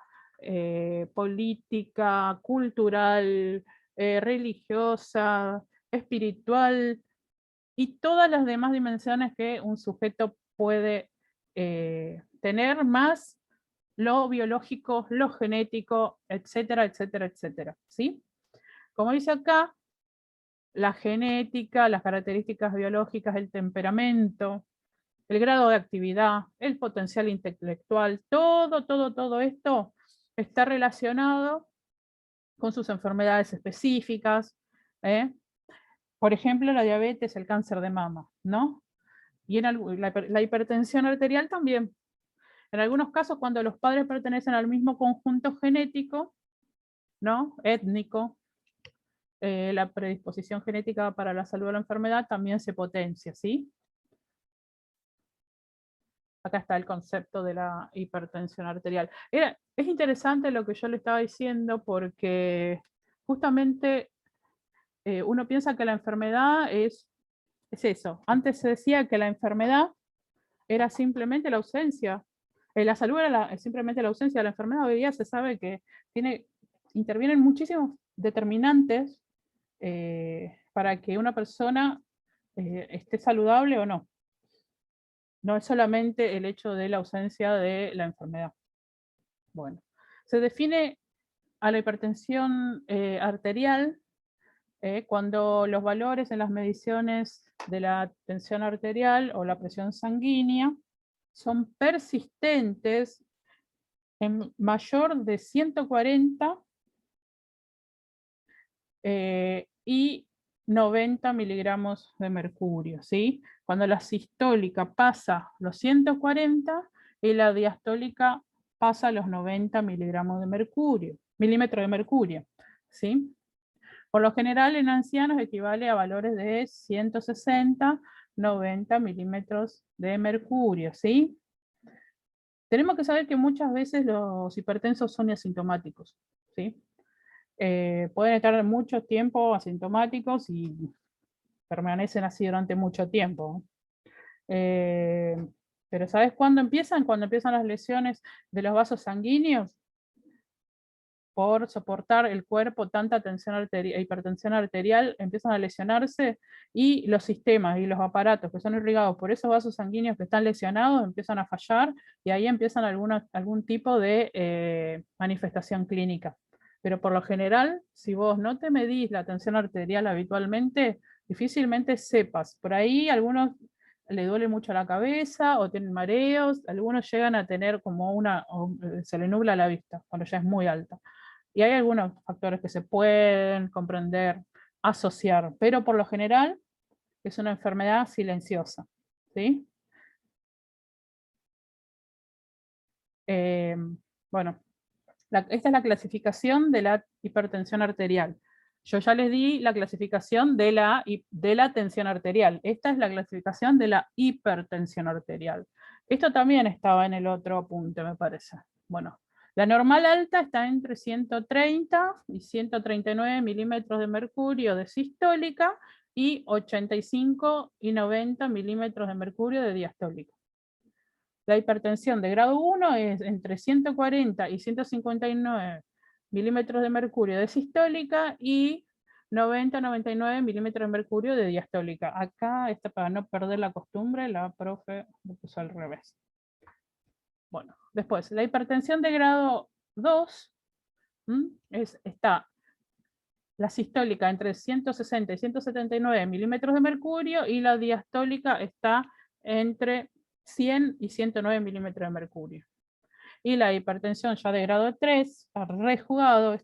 política, cultural, religiosa, espiritual y todas las demás dimensiones que un sujeto puede tener, más lo biológico, lo genético, etcétera, etcétera, etcétera. ¿Sí? Como dice acá, la genética, las características biológicas, el temperamento, el grado de actividad, el potencial intelectual, todo esto está relacionado con sus enfermedades específicas. Por ejemplo, la diabetes, el cáncer de mama, ¿no? Y la hipertensión arterial también. En algunos casos, cuando los padres pertenecen al mismo conjunto genético, ¿no? Étnico, la predisposición genética para la salud de la enfermedad también se potencia, ¿sí? Acá está el concepto de la hipertensión arterial. Es interesante lo que yo le estaba diciendo porque justamente uno piensa que la enfermedad es eso. Antes se decía que la enfermedad era simplemente la ausencia. La salud era simplemente la ausencia de la enfermedad. Hoy día se sabe que intervienen muchísimos determinantes para que una persona esté saludable o no. No es solamente el hecho de la ausencia de la enfermedad. Bueno, se define a la hipertensión arterial cuando los valores en las mediciones de la tensión arterial o la presión sanguínea son persistentes en mayor de 140 y 90 miligramos de mercurio, ¿sí? Cuando la sistólica pasa los 140 y la diastólica pasa los 90 miligramos de mercurio, milímetros de mercurio, ¿sí? Por lo general en ancianos equivale a valores de 160, 90 milímetros de mercurio, ¿sí? Tenemos que saber que muchas veces los hipertensos son asintomáticos, ¿sí? Pueden estar mucho tiempo asintomáticos y permanecen así durante mucho tiempo. Pero ¿sabes cuándo empiezan? Cuando empiezan las lesiones de los vasos sanguíneos por soportar el cuerpo tanta hipertensión arterial, empiezan a lesionarse y los sistemas y los aparatos que son irrigados por esos vasos sanguíneos que están lesionados empiezan a fallar y ahí empiezan algún tipo de manifestación clínica. Pero por lo general, si vos no te medís la tensión arterial habitualmente, difícilmente sepas. Por ahí algunos le duele mucho la cabeza o tienen mareos, algunos llegan a tener como se le nubla la vista cuando ya es muy alta. Y hay algunos factores que se pueden comprender, asociar, pero por lo general es una enfermedad silenciosa, ¿sí? Bueno, Esta es la clasificación de la hipertensión arterial. Yo ya les di la clasificación de la tensión arterial. Esta es la clasificación de la hipertensión arterial. Esto también estaba en el otro apunte, me parece. Bueno, la normal alta está entre 130 y 139 milímetros de mercurio de sistólica y 85 y 90 milímetros de mercurio de diastólica. La hipertensión de grado 1 es entre 140 y 159 milímetros de mercurio de sistólica y 90-99 milímetros de mercurio de diastólica. Acá, para no perder la costumbre, la profe lo puso al revés. Bueno, después, la hipertensión de grado 2 está la sistólica entre 160 y 179 milímetros de mercurio y la diastólica está entre 100 y 109 milímetros de mercurio. Y la hipertensión ya de grado 3, está rejugado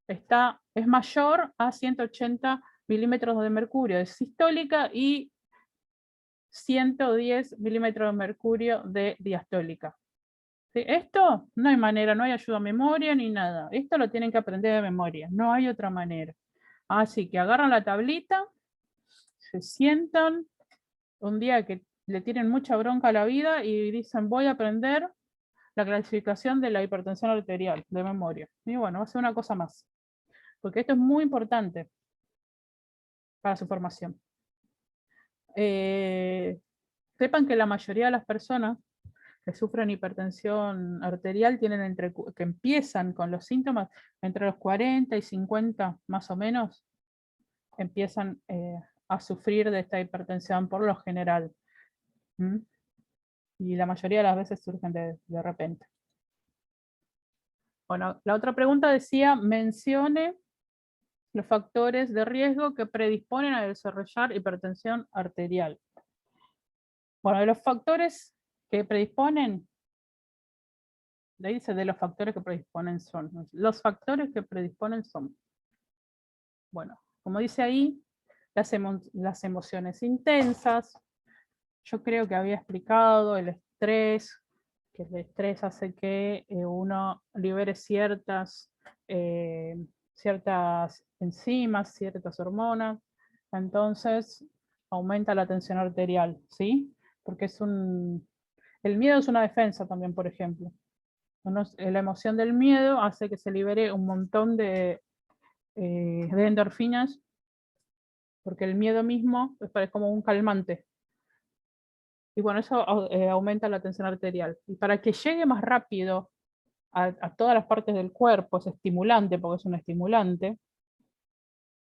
es mayor a 180 milímetros de mercurio de sistólica y 110 milímetros de mercurio de diastólica. ¿Sí? Esto no hay manera, no hay ayuda a memoria ni nada. Esto lo tienen que aprender de memoria, no hay otra manera. Así que agarran la tablita, se sientan, un día que le tienen mucha bronca a la vida y dicen voy a aprender la clasificación de la hipertensión arterial de memoria. Y bueno, va a ser una cosa más. Porque esto es muy importante para su formación. Sepan que la mayoría de las personas que sufren hipertensión arterial que empiezan con los síntomas entre los 40 y 50 más o menos, empiezan a sufrir de esta hipertensión por lo general. Y la mayoría de las veces surgen de repente. Bueno, la otra pregunta decía, mencione los factores de riesgo que predisponen a desarrollar hipertensión arterial. Bueno, de los factores que predisponen, le dice de los factores que predisponen son. Los factores que predisponen son, bueno, como dice ahí, las emociones intensas. Yo creo que había explicado el estrés, que el estrés hace que uno libere ciertas enzimas, ciertas hormonas, entonces aumenta la tensión arterial, ¿sí? Porque el miedo es una defensa también, por ejemplo. La emoción del miedo hace que se libere un montón de endorfinas, porque el miedo mismo es como un calmante. Y bueno, eso aumenta la tensión arterial. Y para que llegue más rápido a todas las partes del cuerpo, es estimulante, porque es un estimulante,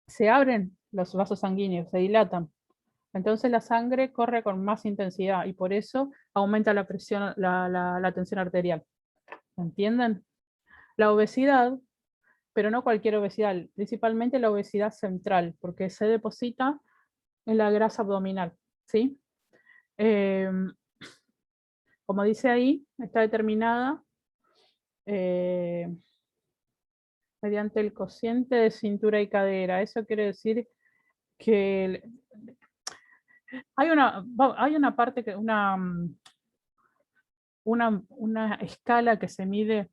se abren los vasos sanguíneos, se dilatan. Entonces la sangre corre con más intensidad y por eso aumenta la presión, la tensión arterial. ¿Entienden? La obesidad, pero no cualquier obesidad, principalmente la obesidad central, porque se deposita en la grasa abdominal, ¿sí? Como dice ahí, está determinada mediante el cociente de cintura y cadera. Eso quiere decir que hay una parte, una escala que se mide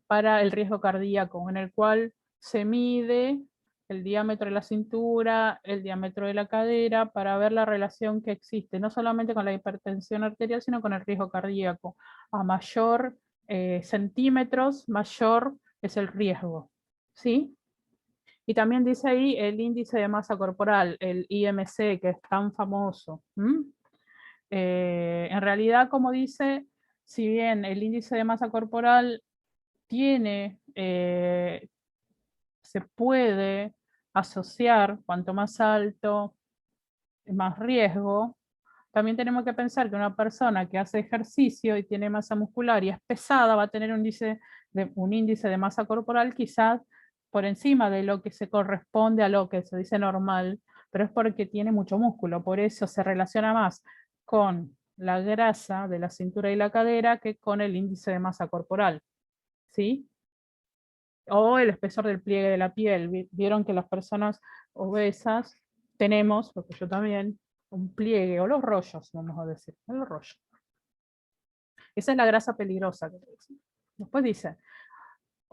para el riesgo cardíaco, en el cual se mide el diámetro de la cintura, el diámetro de la cadera, para ver la relación que existe, no solamente con la hipertensión arterial, sino con el riesgo cardíaco. A mayor centímetros, mayor es el riesgo, ¿sí? Y también dice ahí el índice de masa corporal, el IMC, que es tan famoso. En realidad, como dice, si bien el índice de masa corporal se puede asociar, cuanto más alto, más riesgo, también tenemos que pensar que una persona que hace ejercicio y tiene masa muscular y es pesada va a tener un índice de masa corporal quizás por encima de lo que se corresponde a lo que se dice normal, pero es porque tiene mucho músculo, por eso se relaciona más con la grasa de la cintura y la cadera que con el índice de masa corporal, ¿sí? O el espesor del pliegue de la piel. Vieron que las personas obesas tenemos, porque yo también, un pliegue, o los rollos, vamos a decir, los rollos. Esa es la grasa peligrosa. Después dice,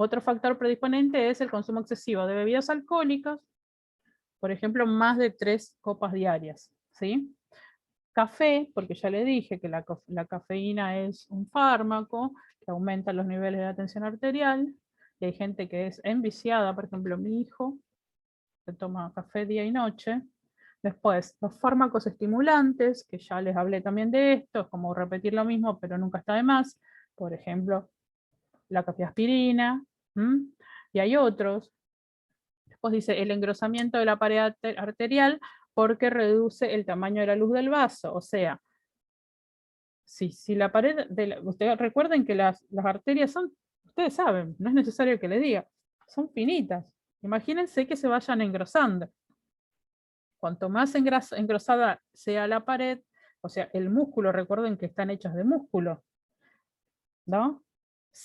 Otro factor predisponente es el consumo excesivo de bebidas alcohólicas, por ejemplo, más de 3 copas diarias, ¿sí? Café, porque ya le dije que la cafeína es un fármaco que aumenta los niveles de la tensión arterial, y hay gente que es enviciada, por ejemplo, mi hijo, que toma café día y noche. Después, los fármacos estimulantes, que ya les hablé también de esto, es como repetir lo mismo, pero nunca está de más. Por ejemplo, la cafeaspirina, y hay otros. Después dice el engrosamiento de la pared arterial porque reduce el tamaño de la luz del vaso. O sea, si la pared, ustedes recuerden que las arterias son, ustedes saben, no es necesario que les diga, son finitas. Imagínense que se vayan engrosando. Cuanto más engrosada sea la pared, o sea, el músculo, recuerden que están hechos de músculo, ¿no?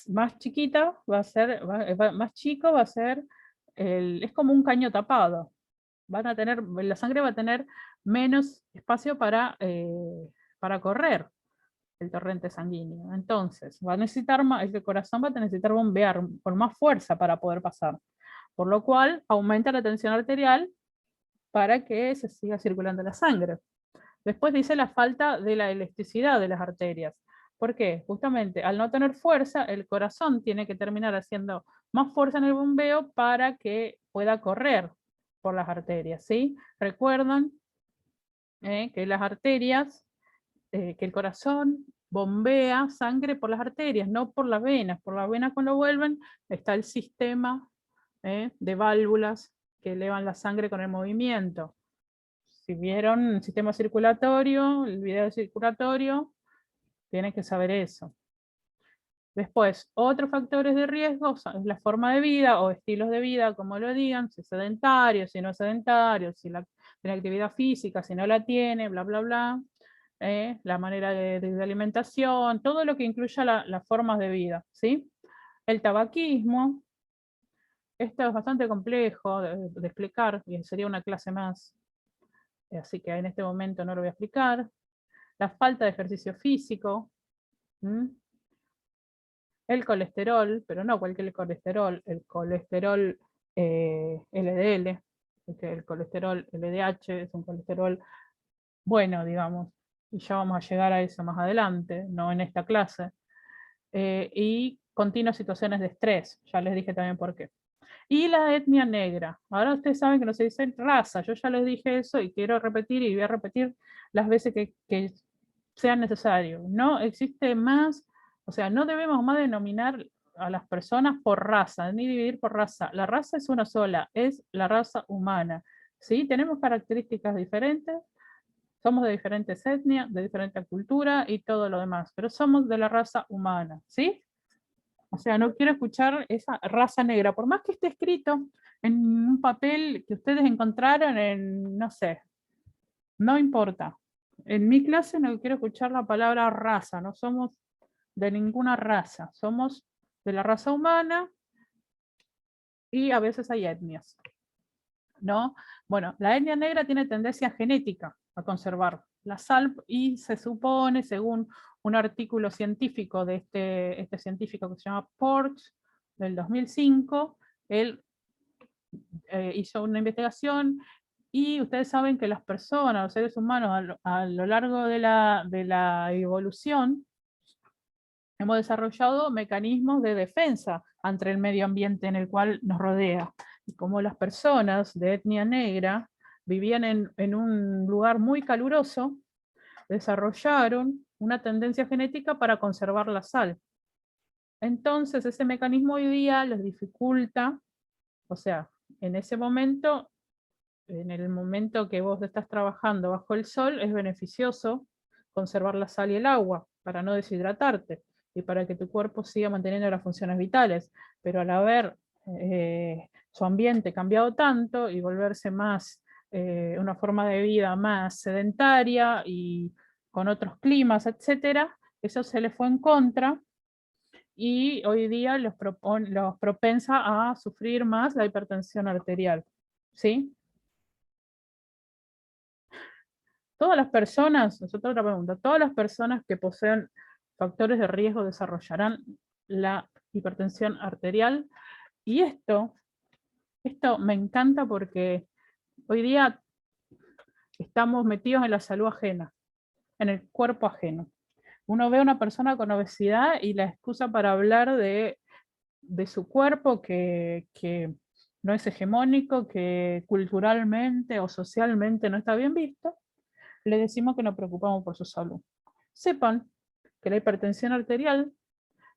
Más chiquita va a ser, más chico va a ser, es como un caño tapado. Van a tener, la sangre va a tener menos espacio para correr el torrente sanguíneo. Entonces, va a necesitar más, el corazón va a necesitar bombear con más fuerza para poder pasar. Por lo cual, aumenta la tensión arterial para que se siga circulando la sangre. Después dice la falta de la elasticidad de las arterias. ¿Por qué? Justamente al no tener fuerza, el corazón tiene que terminar haciendo más fuerza en el bombeo para que pueda correr por las arterias, ¿sí? Recuerdan que las arterias, que el corazón bombea sangre por las arterias, no por las venas. Por las venas cuando vuelven está el sistema de válvulas que elevan la sangre con el movimiento. Si vieron el sistema circulatorio, el video circulatorio, tienen que saber eso. Después, otros factores de riesgo son la forma de vida o estilos de vida, como lo digan, si es sedentario, si no es sedentario, si tiene actividad física, si no la tiene, bla, bla, bla. La manera de alimentación, todo lo que incluya las formas de vida, ¿sí? El tabaquismo, esto es bastante complejo de explicar, y sería una clase más, así que en este momento no lo voy a explicar. La falta de ejercicio físico, el colesterol, pero no cualquier colesterol, el colesterol LDL, el colesterol LDH es un colesterol bueno, digamos, y ya vamos a llegar a eso más adelante, no en esta clase, y continuas situaciones de estrés, ya les dije también por qué. Y la etnia negra, ahora ustedes saben que no se dice raza, yo ya les dije eso y quiero repetir y voy a repetir las veces que sea necesario. No existe más, o sea, no debemos más denominar a las personas por raza, ni dividir por raza. La raza es una sola, es la raza humana. ¿Sí? Tenemos características diferentes, somos de diferentes etnias, de diferente cultura y todo lo demás, pero somos de la raza humana, ¿sí? O sea, no quiero escuchar esa raza negra, por más que esté escrito en un papel que ustedes encontraron en, no sé, no importa. En mi clase no quiero escuchar la palabra raza, no somos de ninguna raza, somos de la raza humana y a veces hay etnias, ¿no? Bueno, la etnia negra tiene tendencia genética a conservar la sal y se supone, según un artículo científico de este científico que se llama Porch, del 2005, él hizo una investigación y ustedes saben que las personas, los seres humanos, a lo largo de la evolución, hemos desarrollado mecanismos de defensa ante el medio ambiente en el cual nos rodea. Y como las personas de etnia negra vivían en un lugar muy caluroso, desarrollaron una tendencia genética para conservar la sal. Entonces ese mecanismo hoy día les dificulta, o sea, en ese momento, en el momento que vos estás trabajando bajo el sol, es beneficioso conservar la sal y el agua para no deshidratarte y para que tu cuerpo siga manteniendo las funciones vitales. Pero al haber su ambiente cambiado tanto y volverse más una forma de vida más sedentaria y con otros climas, etcétera, eso se le fue en contra y hoy día los propensa a sufrir más la hipertensión arterial. ¿Sí? Todas las personas, es otra pregunta, todas las personas que poseen factores de riesgo desarrollarán la hipertensión arterial. Y esto me encanta porque hoy día estamos metidos en la salud ajena, en el cuerpo ajeno. Uno ve a una persona con obesidad y la excusa para hablar de su cuerpo que no es hegemónico, que culturalmente o socialmente no está bien visto, le decimos que nos preocupamos por su salud. Sepan que la hipertensión arterial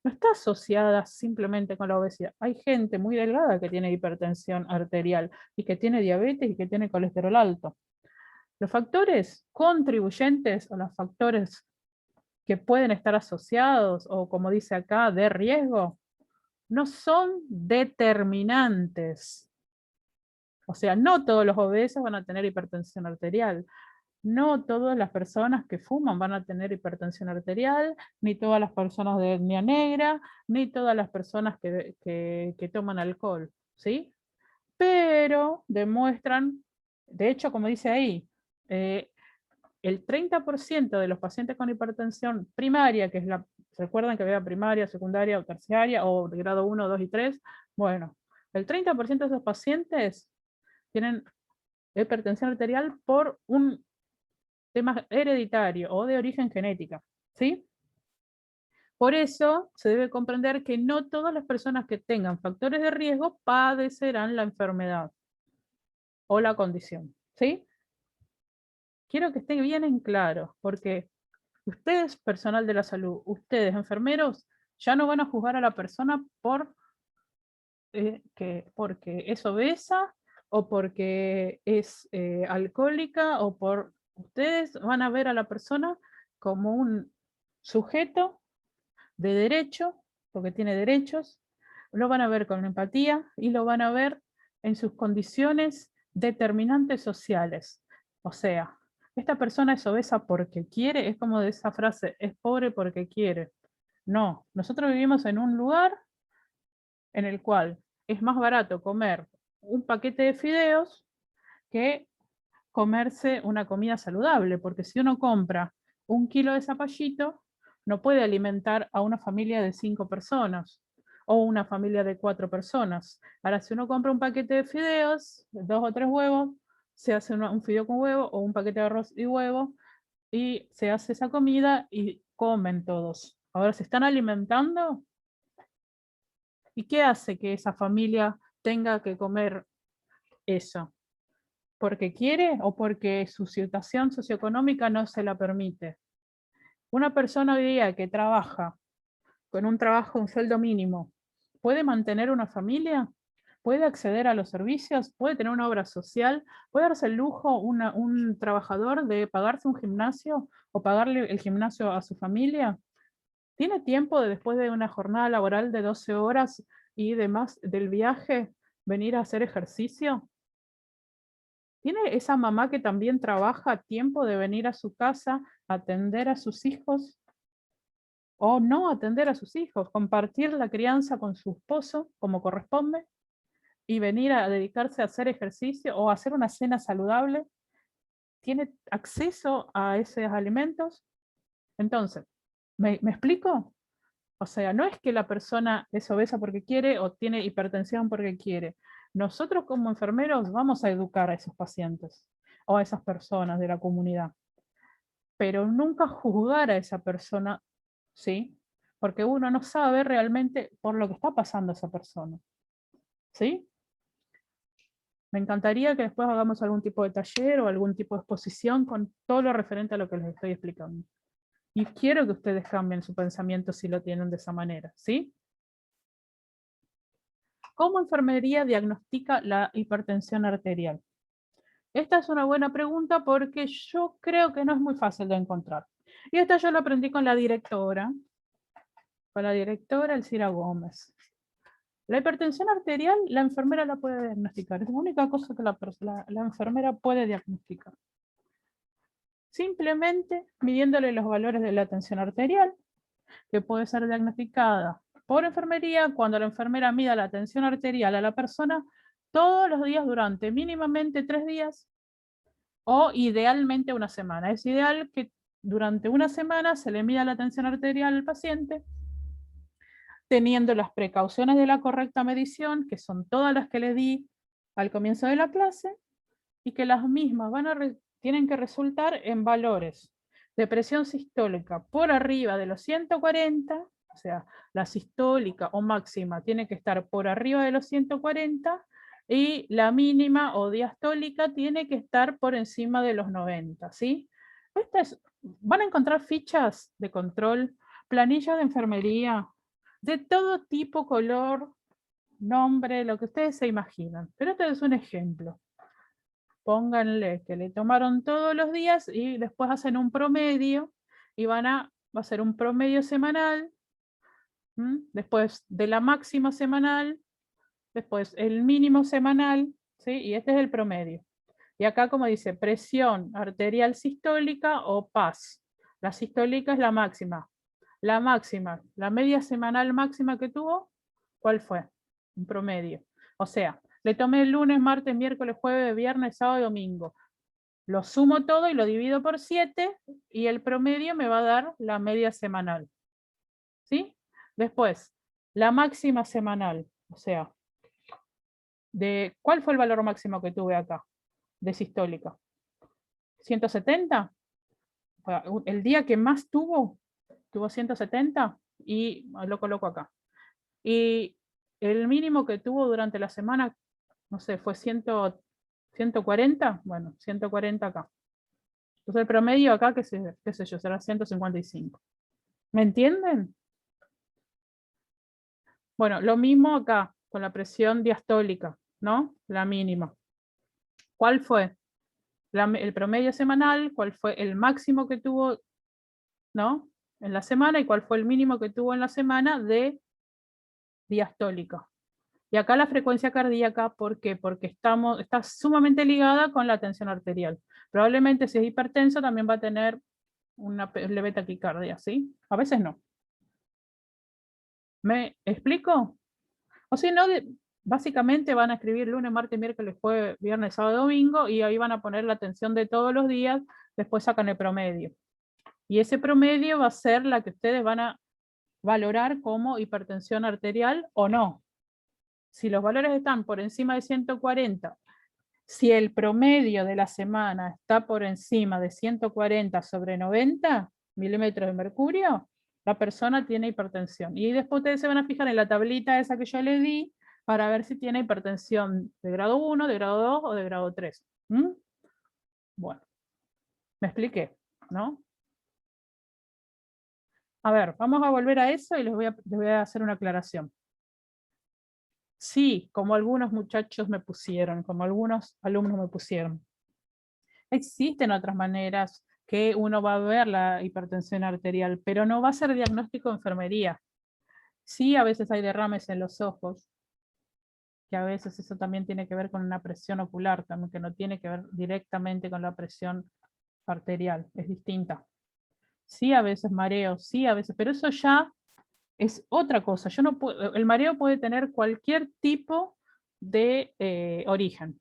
no está asociada simplemente con la obesidad. Hay gente muy delgada que tiene hipertensión arterial y que tiene diabetes y que tiene colesterol alto. Los factores contribuyentes o los factores que pueden estar asociados o, como dice acá, de riesgo, no son determinantes. O sea, no todos los obesos van a tener hipertensión arterial. No todas las personas que fuman van a tener hipertensión arterial, ni todas las personas de etnia negra, ni todas las personas que toman alcohol, ¿sí? Pero demuestran, de hecho, como dice ahí, el 30% de los pacientes con hipertensión primaria, que es recuerdan que había primaria, secundaria o terciaria, o de grado 1, 2 y 3, bueno, el 30% de esos pacientes tienen hipertensión arterial por un tema hereditario o de origen genética, ¿sí? Por eso se debe comprender que no todas las personas que tengan factores de riesgo padecerán la enfermedad o la condición, ¿sí? Quiero que esté bien en claro, porque ustedes, personal de la salud, ustedes, enfermeros, ya no van a juzgar a la persona porque es obesa o porque es alcohólica o por... Ustedes van a ver a la persona como un sujeto de derecho, porque tiene derechos, lo van a ver con empatía y lo van a ver en sus condiciones determinantes sociales. O sea, esta persona es obesa porque quiere, es como de esa frase, es pobre porque quiere. No, nosotros vivimos en un lugar en el cual es más barato comer un paquete de fideos que comerse una comida saludable, porque si uno compra 1 kilo de zapallito, no puede alimentar a una familia de 5 personas o una familia de 4 personas. Ahora, si uno compra un paquete de fideos, 2 o 3 huevos, se hace un fideo con huevo o un paquete de arroz y huevo y se hace esa comida y comen todos. Ahora, ¿se están alimentando? ¿Y qué hace que esa familia tenga que comer eso? ¿Porque quiere o porque su situación socioeconómica no se la permite? Una persona hoy día que trabaja con un trabajo, un sueldo mínimo, ¿puede mantener una familia? ¿Puede acceder a los servicios? ¿Puede tener una obra social? ¿Puede darse el lujo un trabajador de pagarse un gimnasio o pagarle el gimnasio a su familia? ¿Tiene tiempo después de una jornada laboral de 12 horas y demás del viaje venir a hacer ejercicio? ¿Tiene esa mamá que también trabaja tiempo de venir a su casa a atender a sus hijos? O no atender a sus hijos, compartir la crianza con su esposo como corresponde y venir a dedicarse a hacer ejercicio o hacer una cena saludable. ¿Tiene acceso a esos alimentos? Entonces, ¿me explico? O sea, no es que la persona es obesa porque quiere o tiene hipertensión porque quiere. Nosotros como enfermeros vamos a educar a esos pacientes o a esas personas de la comunidad, pero nunca juzgar a esa persona, ¿sí? Porque uno no sabe realmente por lo que está pasando esa persona, ¿sí? Me encantaría que después hagamos algún tipo de taller o algún tipo de exposición con todo lo referente a lo que les estoy explicando. Y quiero que ustedes cambien su pensamiento si lo tienen de esa manera, ¿sí? ¿Cómo enfermería diagnostica la hipertensión arterial? Esta es una buena pregunta porque yo creo que no es muy fácil de encontrar. Y esta yo la aprendí con la directora Elcira Gómez. La hipertensión arterial, la enfermera la puede diagnosticar. Es la única cosa que la enfermera puede diagnosticar. Simplemente midiéndole los valores de la tensión arterial, que puede ser diagnosticada por enfermería cuando la enfermera mida la tensión arterial a la persona todos los días durante mínimamente 3 días o idealmente una semana. Es ideal que durante una semana se le mida la tensión arterial al paciente teniendo las precauciones de la correcta medición, que son todas las que les di al comienzo de la clase, y que las mismas tienen que resultar en valores de presión sistólica por arriba de los 140, o sea, la sistólica o máxima tiene que estar por arriba de los 140, y la mínima o diastólica tiene que estar por encima de los 90, ¿sí? Van a encontrar fichas de control, planillas de enfermería, de todo tipo, color, nombre, lo que ustedes se imaginan. Pero este es un ejemplo. Pónganle que le tomaron todos los días y después hacen un promedio y va a ser un promedio semanal, después de la máxima semanal, después el mínimo semanal, ¿sí? Y este es el promedio. Y acá, como dice, presión arterial sistólica o PAS. La sistólica es la máxima. La máxima, la media semanal máxima que tuvo, ¿cuál fue? Un promedio. O sea, le tomé el lunes, martes, miércoles, jueves, viernes, sábado y domingo. Lo sumo todo y lo divido por 7 y el promedio me va a dar la media semanal. ¿Sí? Después, la máxima semanal. O sea, ¿cuál fue el valor máximo que tuve acá? De sistólica. ¿170? El día que más tuvo 170 y lo coloco acá. Y el mínimo que tuvo durante la semana, no sé, fue 140, bueno, 140 acá. Entonces el promedio acá, qué sé yo, será 155. ¿Me entienden? Bueno, lo mismo acá, con la presión diastólica, ¿no? La mínima. ¿Cuál fue? El promedio semanal, ¿cuál fue el máximo que tuvo, ¿no? En la semana y cuál fue el mínimo que tuvo en la semana de diastólica. Y acá la frecuencia cardíaca, ¿por qué? Porque está sumamente ligada con la tensión arterial. Probablemente si es hipertenso también va a tener una leve taquicardia, ¿sí? A veces no. ¿Me explico? O si no, básicamente van a escribir lunes, martes, miércoles, jueves, viernes, sábado, domingo, y ahí van a poner la tensión de todos los días, después sacan el promedio. Y ese promedio va a ser la que ustedes van a valorar como hipertensión arterial o no. Si los valores están por encima de 140, si el promedio de la semana está por encima de 140 sobre 90 milímetros de mercurio, la persona tiene hipertensión. Y después ustedes se van a fijar en la tablita esa que yo les di para ver si tiene hipertensión de grado 1, de grado 2 o de grado 3. Bueno, me expliqué, ¿no? A ver, vamos a volver a eso y les voy a hacer una aclaración. Sí, como algunos muchachos me pusieron, como algunos alumnos me pusieron. Existen otras maneras que uno va a ver la hipertensión arterial, pero no va a ser diagnóstico de enfermería. Sí, a veces hay derrames en los ojos, que a veces eso también tiene que ver con una presión ocular, también, que no tiene que ver directamente con la presión arterial, es distinta. Sí, a veces mareo, sí, a veces, pero eso ya es otra cosa. El mareo puede tener cualquier tipo de origen.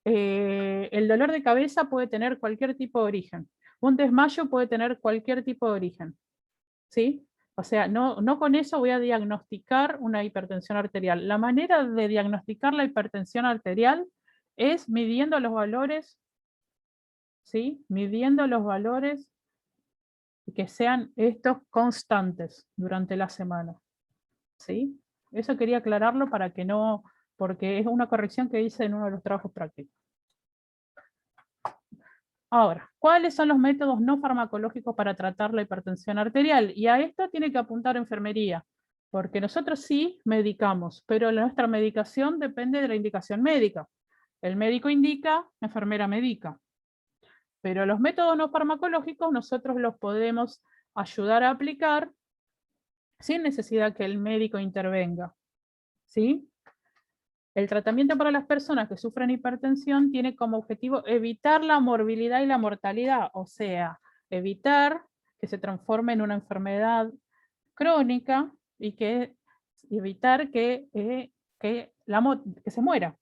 El dolor de cabeza puede tener cualquier tipo de origen. Un desmayo puede tener cualquier tipo de origen. ¿Sí? O sea, no con eso voy a diagnosticar una hipertensión arterial. La manera de diagnosticar la hipertensión arterial es midiendo los valores, ¿sí? Midiendo los valores que sean estos constantes durante la semana. ¿Sí? Eso quería aclararlo para que no, porque es una corrección que hice en uno de los trabajos prácticos. Ahora, ¿cuáles son los métodos no farmacológicos para tratar la hipertensión arterial? Y a esto tiene que apuntar enfermería, porque nosotros sí medicamos, pero nuestra medicación depende de la indicación médica. El médico indica, la enfermera medica. Pero los métodos no farmacológicos nosotros los podemos ayudar a aplicar sin necesidad que el médico intervenga. ¿Sí? El tratamiento para las personas que sufren hipertensión tiene como objetivo evitar la morbilidad y la mortalidad, o sea, evitar que se transforme en una enfermedad crónica y evitar que se muera,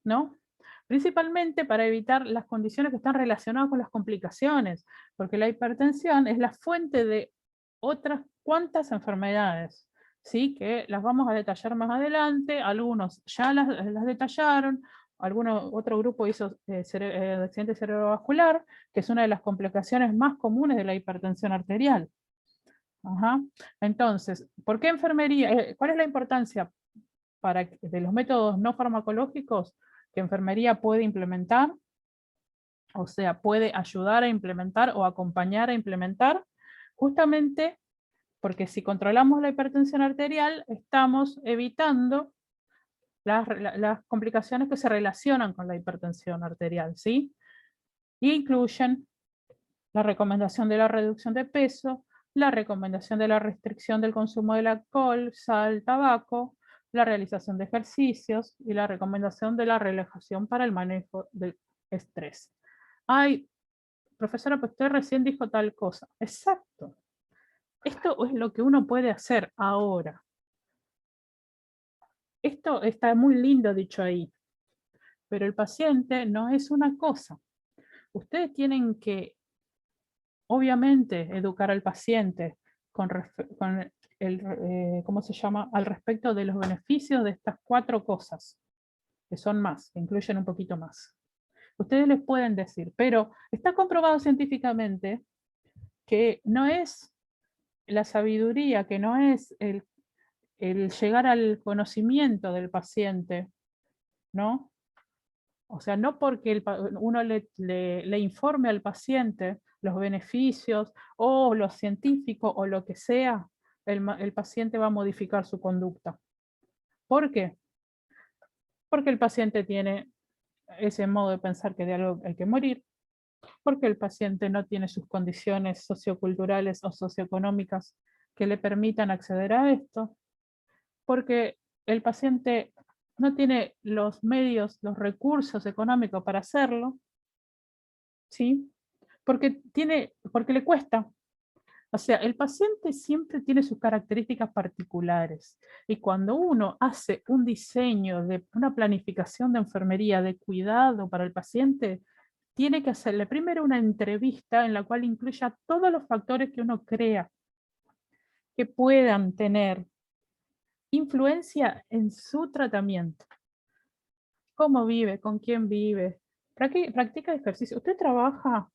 ¿no? Principalmente para evitar las condiciones que están relacionadas con las complicaciones, porque la hipertensión es la fuente de otras cuantas enfermedades, ¿sí? Que las vamos a detallar más adelante, algunos ya las detallaron, otro grupo hizo accidente cerebrovascular, que es una de las complicaciones más comunes de la hipertensión arterial. Ajá. Entonces, ¿por qué enfermería? ¿Cuál es la importancia de los métodos no farmacológicos que enfermería puede implementar? O sea, puede ayudar a implementar o acompañar a implementar, justamente porque si controlamos la hipertensión arterial, estamos evitando las complicaciones que se relacionan con la hipertensión arterial, ¿sí? Y incluyen la recomendación de la reducción de peso, la recomendación de la restricción del consumo del alcohol, sal, tabaco, la realización de ejercicios y la recomendación de la relajación para el manejo del estrés. Ay, profesora, pues usted recién dijo tal cosa. Exacto. Esto es lo que uno puede hacer ahora. Esto está muy lindo dicho ahí, pero el paciente no es una cosa. Ustedes tienen que, obviamente, educar al paciente con ¿cómo se llama? Al respecto de los beneficios de estas 4 cosas, que son más, que incluyen un poquito más. Ustedes les pueden decir, pero está comprobado científicamente que no es la sabiduría, que no es el llegar al conocimiento del paciente, ¿no? O sea, no porque uno le informe al paciente los beneficios o lo científico o lo que sea, el paciente va a modificar su conducta. ¿Por qué? Porque el paciente tiene ese modo de pensar que de algo hay que morir, porque el paciente no tiene sus condiciones socioculturales o socioeconómicas que le permitan acceder a esto, porque el paciente no tiene los medios, los recursos económicos para hacerlo, ¿sí? Porque le cuesta. O sea, el paciente siempre tiene sus características particulares. Y cuando uno hace un diseño de una planificación de enfermería, de cuidado para el paciente, tiene que hacerle primero una entrevista en la cual incluya todos los factores que uno crea que puedan tener influencia en su tratamiento. ¿Cómo vive? ¿Con quién vive? ¿Practica ejercicio? ¿Usted trabaja?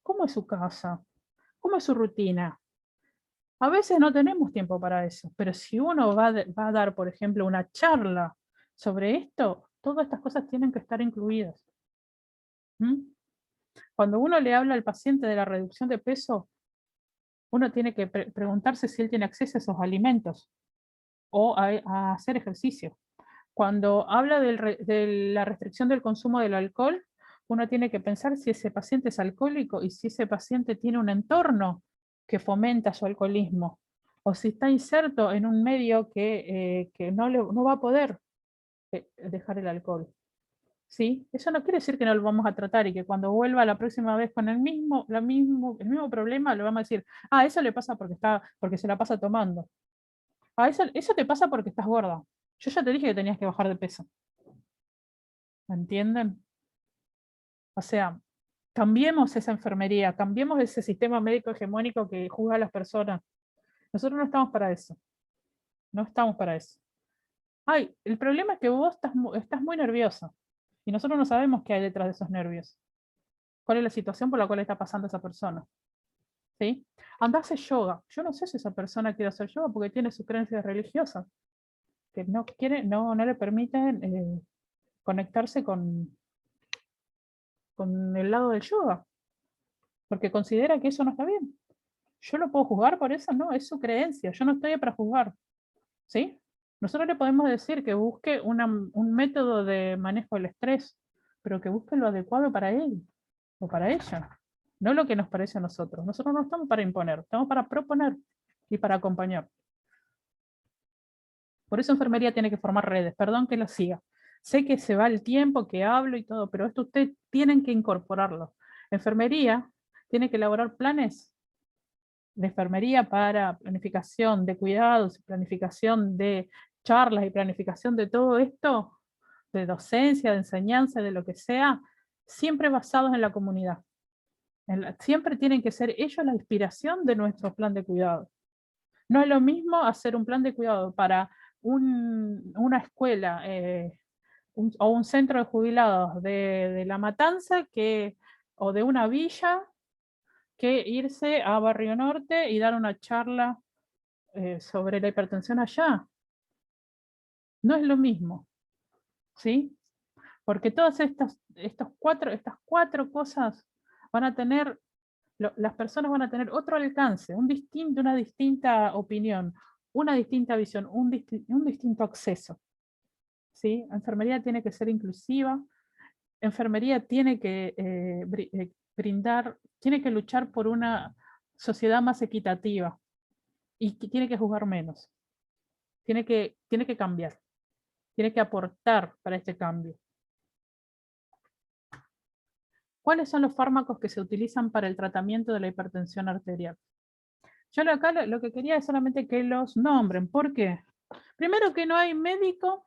¿Cómo es su casa? ¿Cómo es su rutina? A veces no tenemos tiempo para eso, pero si uno va a dar, por ejemplo, una charla sobre esto, todas estas cosas tienen que estar incluidas. ¿Mm? Cuando uno le habla al paciente de la reducción de peso, uno tiene que preguntarse si él tiene acceso a esos alimentos o a hacer ejercicio. Cuando habla de la restricción del consumo del alcohol, uno tiene que pensar si ese paciente es alcohólico y si ese paciente tiene un entorno que fomenta su alcoholismo, o si está inserto en un medio que no va a poder dejar el alcohol. ¿Sí? Eso no quiere decir que no lo vamos a tratar y que cuando vuelva la próxima vez con el mismo problema, le vamos a decir, eso le pasa porque se la pasa tomando. Eso te pasa porque estás gorda. Yo ya te dije que tenías que bajar de peso. ¿Me entienden? O sea, cambiemos esa enfermería, cambiemos ese sistema médico hegemónico que juzga a las personas. Nosotros no estamos para eso. No estamos para eso. El problema es que vos estás muy nerviosa y nosotros no sabemos qué hay detrás de esos nervios. ¿Cuál es la situación por la cual está pasando esa persona? ¿Sí? Anda a hacer yoga. Yo no sé si esa persona quiere hacer yoga porque tiene sus creencias religiosas que no le permiten conectarse con el lado del yoga, porque considera que eso no está bien. ¿Yo lo puedo juzgar por eso? No, es su creencia, yo no estoy para juzgar, ¿sí? Nosotros le podemos decir que busque un método de manejo del estrés, pero que busque lo adecuado para él o para ella, no lo que nos parece a nosotros. Nosotros no estamos para imponer, estamos para proponer y para acompañar. Por eso enfermería tiene que formar redes, perdón que lo siga. Sé que se va el tiempo, que hablo y todo, pero esto ustedes tienen que incorporarlo. Enfermería tiene que elaborar planes de enfermería para planificación de cuidados, planificación de charlas y planificación de todo esto, de docencia, de enseñanza, de lo que sea, siempre basados en la comunidad. Siempre tienen que ser ellos la inspiración de nuestro plan de cuidado. No es lo mismo hacer un plan de cuidado para una escuela o un centro de jubilados de La Matanza o de una villa que irse a Barrio Norte y dar una charla sobre la hipertensión allá. No es lo mismo, ¿sí? Porque todas estas cuatro cosas van a tener, las personas van a tener otro alcance, una distinta opinión, una distinta visión, un distinto acceso, ¿sí? Enfermería tiene que ser inclusiva, enfermería tiene que brindar, tiene que luchar por una sociedad más equitativa y que tiene que juzgar menos, tiene que cambiar, tiene que aportar para este cambio. ¿Cuáles son los fármacos que se utilizan para el tratamiento de la hipertensión arterial? Yo acá lo que quería es solamente que los nombren. ¿Por qué? Primero, que no hay médico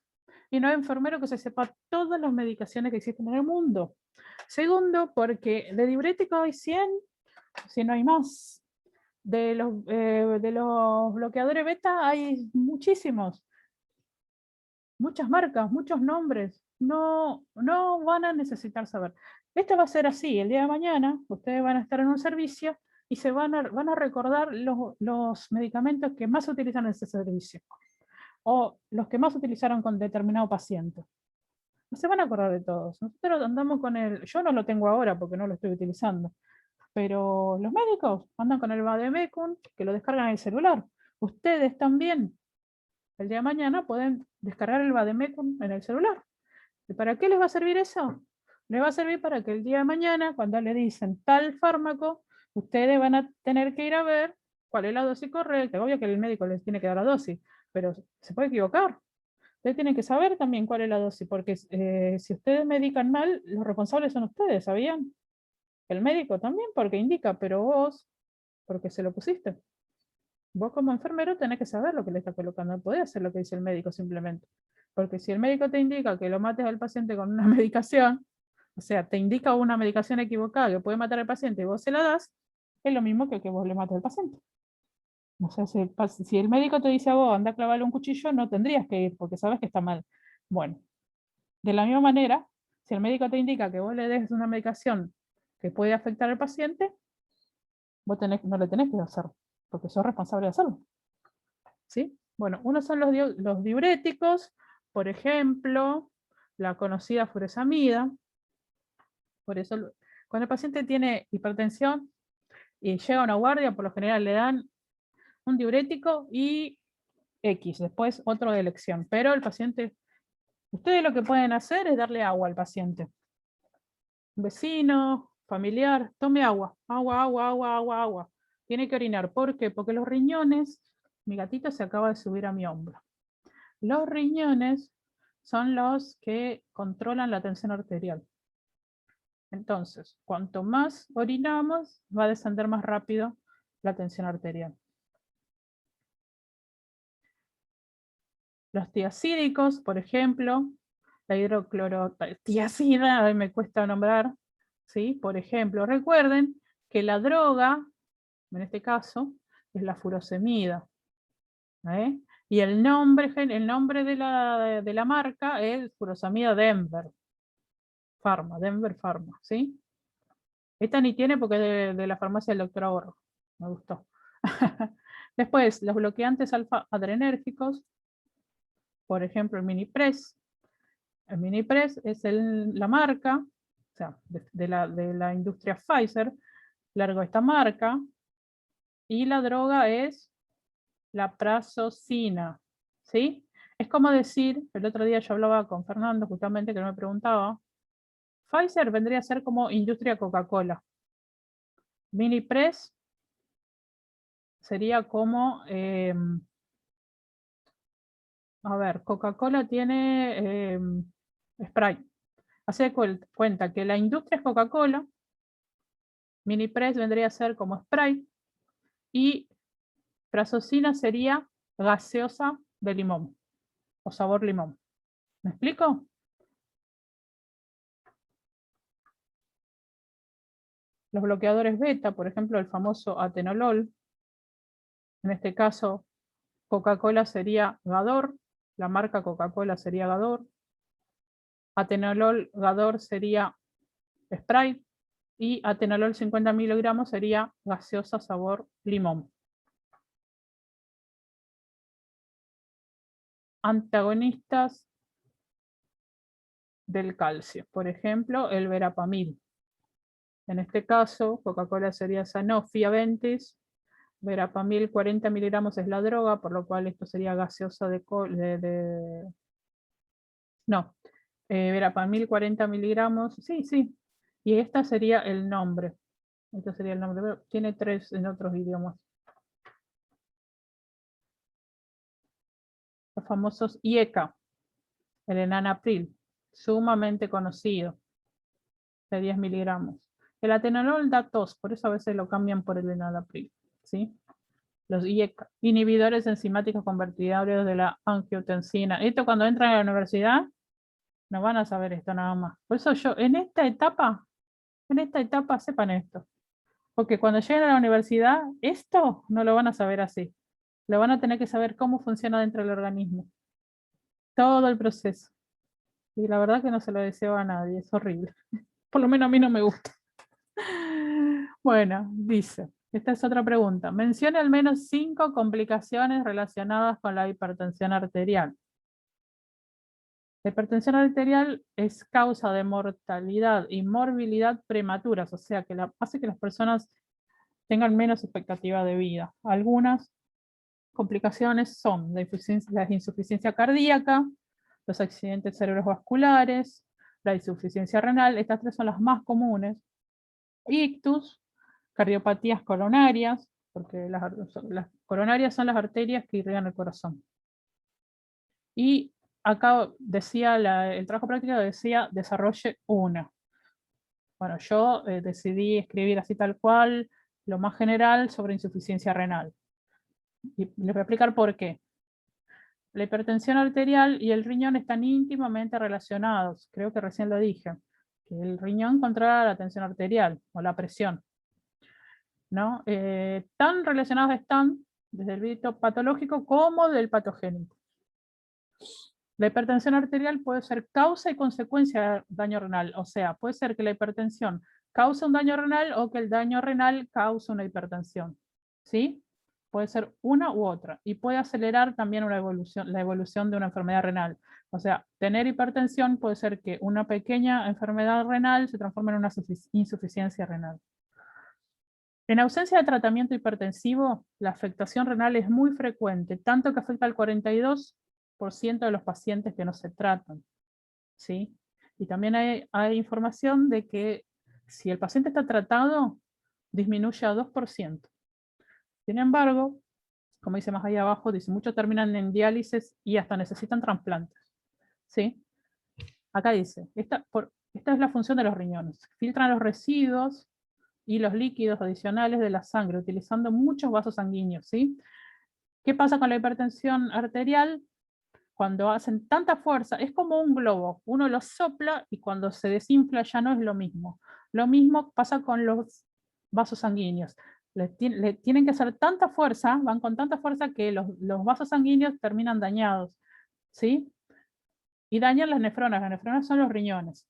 y no hay enfermero que se sepa todas las medicaciones que existen en el mundo. Segundo, porque de diuréticos hay 100, si no hay más. De los bloqueadores beta hay muchísimos, muchas marcas, muchos nombres. No van a necesitar saber. Esto va a ser así, el día de mañana ustedes van a estar en un servicio y van a recordar los medicamentos que más se utilizan en ese servicio o los que más utilizaron con determinado paciente. No se van a acordar de todos. Nosotros andamos con yo no lo tengo ahora porque no lo estoy utilizando, pero los médicos andan con el Vademecum que lo descargan en el celular. Ustedes también, el día de mañana, pueden descargar el Vademecum en el celular. ¿Y para qué les va a servir eso? Les va a servir para que el día de mañana, cuando le dicen tal fármaco, ustedes van a tener que ir a ver cuál es la dosis correcta. Obvio que el médico les tiene que dar la dosis, pero se puede equivocar. Ustedes tienen que saber también cuál es la dosis, porque si ustedes medican mal, los responsables son ustedes, ¿sabían? El médico también, porque indica, pero vos, porque se lo pusiste. Vos como enfermero tenés que saber lo que le está colocando, no podés hacer lo que dice el médico simplemente. Porque si el médico te indica que lo mates al paciente con una medicación, o sea, te indica una medicación equivocada que puede matar al paciente y vos se la das, es lo mismo que vos le mates al paciente. O sea, si el médico te dice a vos, anda a clavarle un cuchillo, no tendrías que ir, porque sabes que está mal. Bueno, de la misma manera, si el médico te indica que vos le des una medicación que puede afectar al paciente, vos no le tenés que hacer, porque sos responsable de hacerlo. ¿Sí? Bueno, uno son los diuréticos, por ejemplo, la conocida furosemida. Por eso, cuando el paciente tiene hipertensión y llega a una guardia, por lo general le dan un diurético y X, después otro de elección. Pero el paciente, ustedes lo que pueden hacer es darle agua al paciente. Un vecino, familiar, tome agua, agua, agua, agua, agua, agua. Tiene que orinar. ¿Por qué? Porque los riñones, mi gatito se acaba de subir a mi hombro. Los riñones son los que controlan la tensión arterial. Entonces, cuanto más orinamos, va a descender más rápido la tensión arterial. Los tiacídicos, por ejemplo, la hidroclorotiazida, me cuesta nombrar, ¿sí? Por ejemplo, recuerden que la droga, en este caso, es la furosemida. Y el nombre de la marca es furosemida Denver Pharma, ¿sí? Esta ni tiene porque es de la farmacia del doctor Ahorro. Me gustó. Después, los bloqueantes alfa-adrenérgicos, por ejemplo, el Minipress. El Minipress es la marca, o sea, de la industria Pfizer, largo esta marca, y la droga es la prazosina, ¿sí? Es como decir, el otro día yo hablaba con Fernando justamente que me preguntaba, Pfizer vendría a ser como industria Coca-Cola. Minipress sería como, a ver, Coca-Cola tiene Sprite. Hace cuenta que la industria es Coca-Cola, Minipress vendría a ser como Sprite y Prazosina sería gaseosa de limón o sabor limón. ¿Me explico? Los bloqueadores beta, por ejemplo, el famoso atenolol, en este caso Coca-Cola sería Gador, la marca Coca-Cola sería Gador. Atenolol Gador sería Sprite. Y atenolol 50 miligramos sería gaseosa sabor limón. Antagonistas del calcio, por ejemplo, el verapamil. En este caso, Coca-Cola sería Sanofi Aventis, verapamil 40 miligramos es la droga, por lo cual esto sería gaseosa no, verapamil 40 miligramos, sí, y esta sería el nombre. Este sería el nombre, pero tiene 3 en otros idiomas. Los famosos IECA, el enanapril, sumamente conocido, de 10 miligramos. El atenolol da tos, por eso a veces lo cambian por el enalapril, ¿sí? Los IECA, inhibidores enzimáticos convertidores de la angiotensina. Esto cuando entran a la universidad, no van a saber esto nada más. Por eso yo, en esta etapa sepan esto. Porque cuando lleguen a la universidad, esto no lo van a saber así. Lo van a tener que saber cómo funciona dentro del organismo. Todo el proceso. Y la verdad que no se lo deseo a nadie, es horrible. Por lo menos a mí no me gusta. Bueno, dice, esta es otra pregunta. Mencione al menos 5 complicaciones relacionadas con la hipertensión arterial. La hipertensión arterial es causa de mortalidad y morbilidad prematuras, o sea que hace que las personas tengan menos expectativa de vida. Algunas complicaciones son la insuficiencia cardíaca, los accidentes cerebrovasculares, la insuficiencia renal, estas 3 son las más comunes. Ictus, cardiopatías coronarias, porque las coronarias son las arterias que irrigan el corazón. Y acá decía, el trabajo práctico decía, desarrolle una. Bueno, yo decidí escribir así tal cual, lo más general sobre insuficiencia renal. Y les voy a explicar por qué. La hipertensión arterial y el riñón están íntimamente relacionados. Creo que recién lo dije. Que el riñón controla la tensión arterial o la presión, ¿no? Tan relacionados están desde el ámbito patológico como del patogénico. La hipertensión arterial puede ser causa y consecuencia de daño renal, o sea, puede ser que la hipertensión cause un daño renal o que el daño renal cause una hipertensión, ¿sí? Puede ser una u otra, y puede acelerar también la evolución de una enfermedad renal. O sea, tener hipertensión puede ser que una pequeña enfermedad renal se transforme en una insuficiencia renal. En ausencia de tratamiento hipertensivo, la afectación renal es muy frecuente, tanto que afecta al 42% de los pacientes que no se tratan, ¿sí? Y también hay información de que si el paciente está tratado, disminuye a 2%. Sin embargo, como dice más ahí abajo, dice, muchos terminan en diálisis y hasta necesitan trasplantes, ¿sí? Acá dice, esta es la función de los riñones. Filtran los residuos y los líquidos adicionales de la sangre, utilizando muchos vasos sanguíneos, ¿sí? ¿Qué pasa con la hipertensión arterial? Cuando hacen tanta fuerza, es como un globo, uno lo sopla y cuando se desinfla ya no es lo mismo. Lo mismo pasa con los vasos sanguíneos. Le tienen que hacer tanta fuerza, van con tanta fuerza que los vasos sanguíneos terminan dañados, ¿sí? Y dañan las nefronas son los riñones,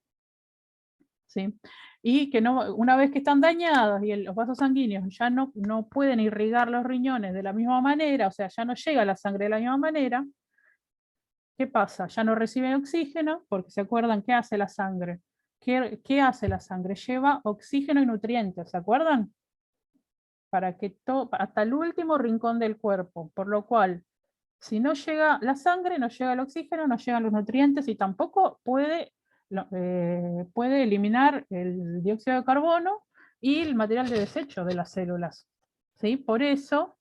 ¿sí? Y que no, una vez que están dañados y los vasos sanguíneos ya no pueden irrigar los riñones de la misma manera, o sea, ya no llega la sangre de la misma manera, ¿qué pasa? Ya no reciben oxígeno, porque se acuerdan qué hace la sangre. ¿Qué hace la sangre? Lleva oxígeno y nutrientes, ¿se acuerdan? Para que hasta el último rincón del cuerpo, por lo cual, si no llega la sangre, no llega el oxígeno, no llegan los nutrientes y tampoco puede eliminar el dióxido de carbono y el material de desecho de las células, ¿sí? Por eso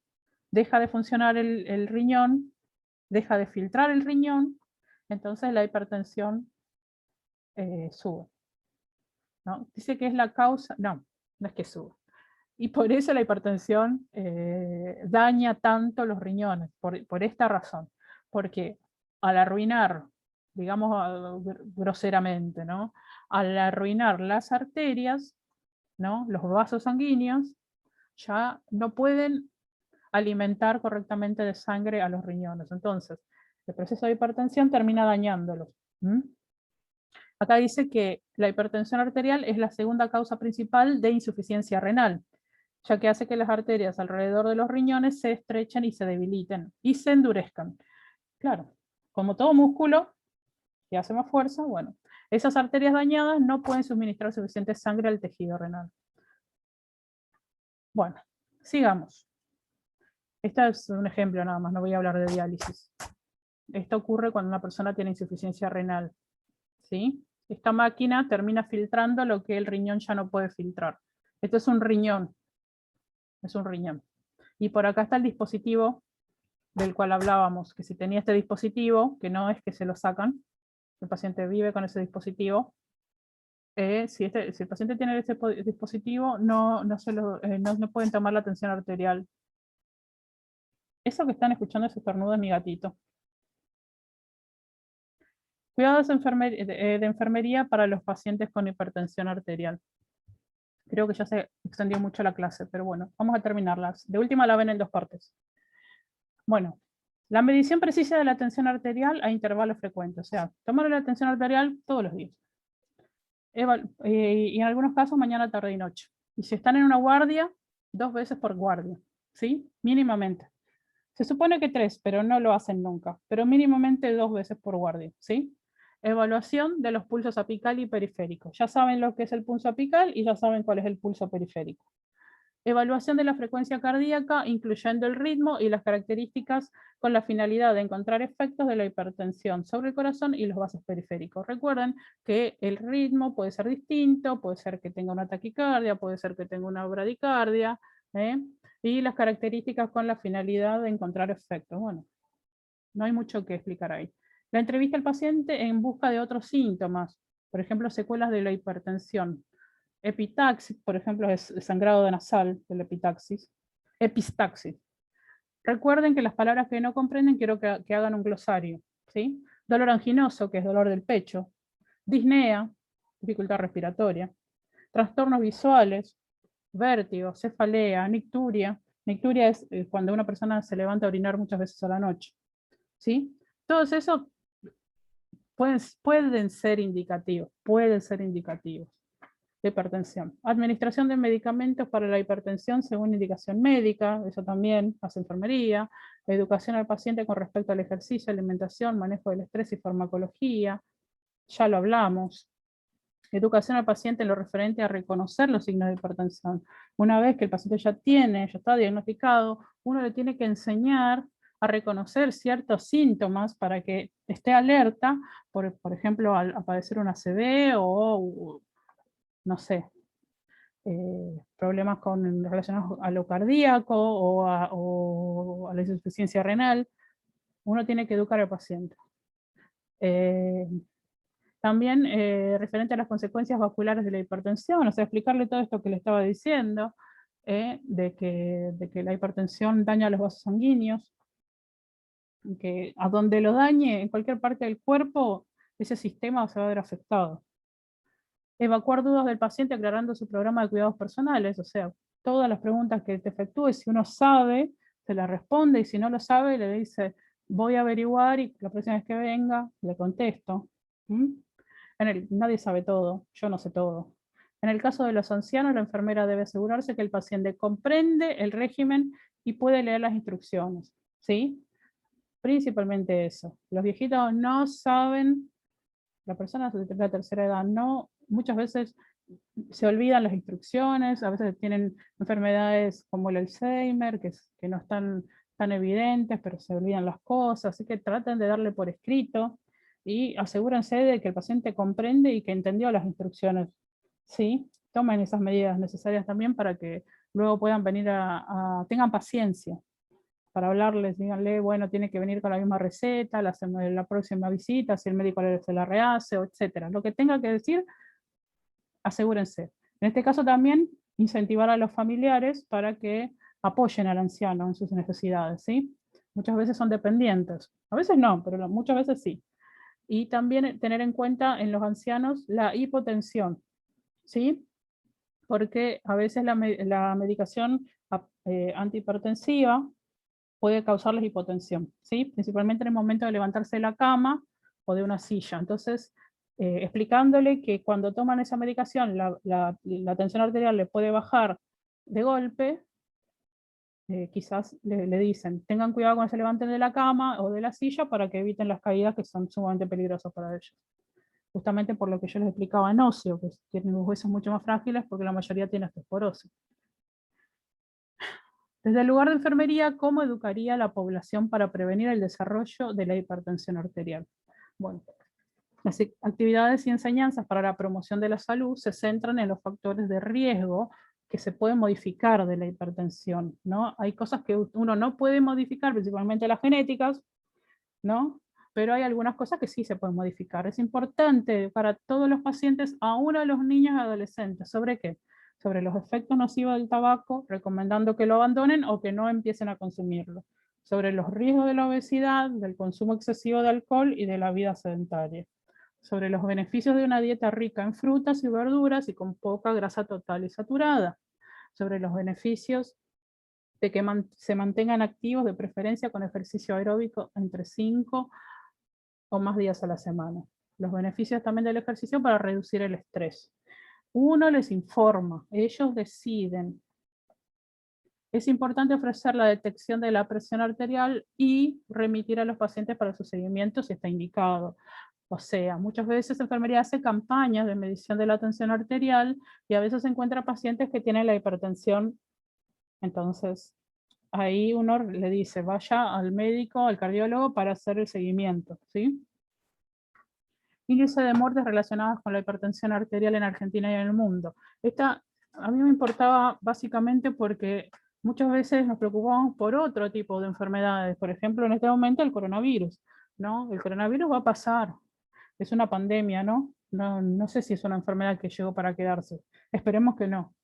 deja de funcionar el riñón, deja de filtrar el riñón, entonces la hipertensión sube, ¿no? Dice que es la causa, no es que sube. Y por eso la hipertensión daña tanto los riñones, por esta razón. Porque al arruinar, digamos groseramente, ¿no? Al arruinar las arterias, ¿no? Los vasos sanguíneos, ya no pueden, alimentar correctamente de sangre a los riñones. Entonces, el proceso de hipertensión termina dañándolos. Acá dice que la hipertensión arterial es la segunda causa principal de insuficiencia renal, ya que hace que las arterias alrededor de los riñones se estrechen y se debiliten y se endurezcan. Claro, como todo músculo que hace más fuerza, bueno, esas arterias dañadas no pueden suministrar suficiente sangre al tejido renal. Bueno, sigamos. Este es un ejemplo nada más, no voy a hablar de diálisis. Esto ocurre cuando una persona tiene insuficiencia renal, ¿sí? Esta máquina termina filtrando lo que el riñón ya no puede filtrar. Esto es un riñón. Es un riñón. Y por acá está el dispositivo del cual hablábamos, que si tenía este dispositivo, que no es que se lo sacan, el paciente vive con ese dispositivo, si el paciente tiene ese dispositivo, no pueden tomar la tensión arterial. Eso que están escuchando, ese estornudo, es mi gatito. Cuidados de enfermería para los pacientes con hipertensión arterial. Creo que ya se extendió mucho la clase, pero bueno, vamos a terminarlas. De última la ven en dos partes. Bueno, la medición precisa de la tensión arterial a intervalos frecuentes, o sea, tomar la tensión arterial todos los días. Y en algunos casos mañana, tarde y noche. Y si están en una guardia, 2 veces por guardia, ¿sí? Mínimamente. Se supone que 3, pero no lo hacen nunca. Pero mínimamente 2 veces por guardia, ¿sí? Evaluación de los pulsos apical y periférico. Ya saben lo que es el pulso apical y ya saben cuál es el pulso periférico. Evaluación de la frecuencia cardíaca, incluyendo el ritmo y las características con la finalidad de encontrar efectos de la hipertensión sobre el corazón y los vasos periféricos. Recuerden que el ritmo puede ser distinto, puede ser que tenga una taquicardia, puede ser que tenga una bradicardia, y las características con la finalidad de encontrar efectos. Bueno, no hay mucho que explicar ahí. La entrevista al paciente en busca de otros síntomas, por ejemplo, secuelas de la hipertensión. Epitaxis, por ejemplo, es sangrado nasal del epitaxis. Epistaxis. Recuerden que las palabras que no comprenden quiero que hagan un glosario, ¿sí? Dolor anginoso, que es dolor del pecho. Disnea, dificultad respiratoria. Trastornos visuales, vértigo, cefalea, nicturia. Nicturia es cuando una persona se levanta a orinar muchas veces a la noche, ¿sí? Todos esos pueden ser indicativos, de hipertensión. Administración de medicamentos para la hipertensión según indicación médica, eso también hace enfermería. Educación al paciente con respecto al ejercicio, alimentación, manejo del estrés y farmacología, ya lo hablamos. Educación al paciente en lo referente a reconocer los signos de hipertensión. Una vez que el paciente ya está diagnosticado, uno le tiene que enseñar a reconocer ciertos síntomas para que esté alerta, por ejemplo, al padecer una ACV o no sé, problemas relacionados a lo cardíaco o a la insuficiencia renal, uno tiene que educar al paciente. También referente a las consecuencias vasculares de la hipertensión, o sea, explicarle todo esto que le estaba diciendo, de que la hipertensión daña los vasos sanguíneos, que a donde lo dañe, en cualquier parte del cuerpo, ese sistema se va a ver afectado. Evacuar dudas del paciente aclarando su programa de cuidados personales, o sea, todas las preguntas que te efectúe, si uno sabe, se las responde, y si no lo sabe, le dice, voy a averiguar y la próxima vez que venga, le contesto. Nadie sabe todo, yo no sé todo. En el caso de los ancianos, la enfermera debe asegurarse que el paciente comprende el régimen y puede leer las instrucciones, ¿sí? Principalmente eso. Los viejitos no saben, las personas de la tercera edad no, muchas veces se olvidan las instrucciones, a veces tienen enfermedades como el Alzheimer, que no están tan evidentes, pero se olvidan las cosas, así que traten de darle por escrito y asegúrense de que el paciente comprende y que entendió las instrucciones. ¿Sí? Tomen esas medidas necesarias también para que luego puedan venir tengan paciencia para hablarles, díganle, bueno, tiene que venir con la misma receta, la próxima visita, si el médico se la rehace, etc. Lo que tenga que decir, asegúrense. En este caso también incentivar a los familiares para que apoyen al anciano en sus necesidades, ¿sí? Muchas veces son dependientes, a veces no, pero muchas veces sí. Y también tener en cuenta en los ancianos la hipotensión, ¿sí? Porque a veces la medicación antihipertensiva puede causarles hipotensión, ¿sí? Principalmente en el momento de levantarse de la cama o de una silla. Entonces, explicándole que cuando toman esa medicación, la tensión arterial le puede bajar de golpe, quizás le dicen, tengan cuidado cuando se levanten de la cama o de la silla para que eviten las caídas que son sumamente peligrosas para ellos. Justamente por lo que yo les explicaba en óseo, que tienen los huesos mucho más frágiles porque la mayoría tiene osteoporosis. Desde el lugar de enfermería, ¿cómo educaría a la población para prevenir el desarrollo de la hipertensión arterial? Bueno, las actividades y enseñanzas para la promoción de la salud se centran en los factores de riesgo que se pueden modificar de la hipertensión, ¿no? Hay cosas que uno no puede modificar, principalmente las genéticas, ¿no? Pero hay algunas cosas que sí se pueden modificar. Es importante para todos los pacientes, aún a los niños y adolescentes, ¿sobre qué? Sobre los efectos nocivos del tabaco, recomendando que lo abandonen o que no empiecen a consumirlo. Sobre los riesgos de la obesidad, del consumo excesivo de alcohol y de la vida sedentaria. Sobre los beneficios de una dieta rica en frutas y verduras y con poca grasa total y saturada. Sobre los beneficios de que se mantengan activos, de preferencia con ejercicio aeróbico entre 5 o más días a la semana. Los beneficios también del ejercicio para reducir el estrés. Uno les informa, ellos deciden. Es importante ofrecer la detección de la presión arterial y remitir a los pacientes para su seguimiento si está indicado. O sea, muchas veces la enfermería hace campañas de medición de la tensión arterial y a veces se encuentra pacientes que tienen la hipertensión. Entonces, ahí uno le dice, vaya al médico, al cardiólogo para hacer el seguimiento, ¿sí? Índice de muertes relacionadas con la hipertensión arterial en Argentina y en el mundo. Esta a mí me importaba básicamente porque muchas veces nos preocupamos por otro tipo de enfermedades, por ejemplo, en este momento el coronavirus, ¿no? El coronavirus va a pasar, es una pandemia, ¿no? No sé si es una enfermedad que llegó para quedarse, esperemos que no.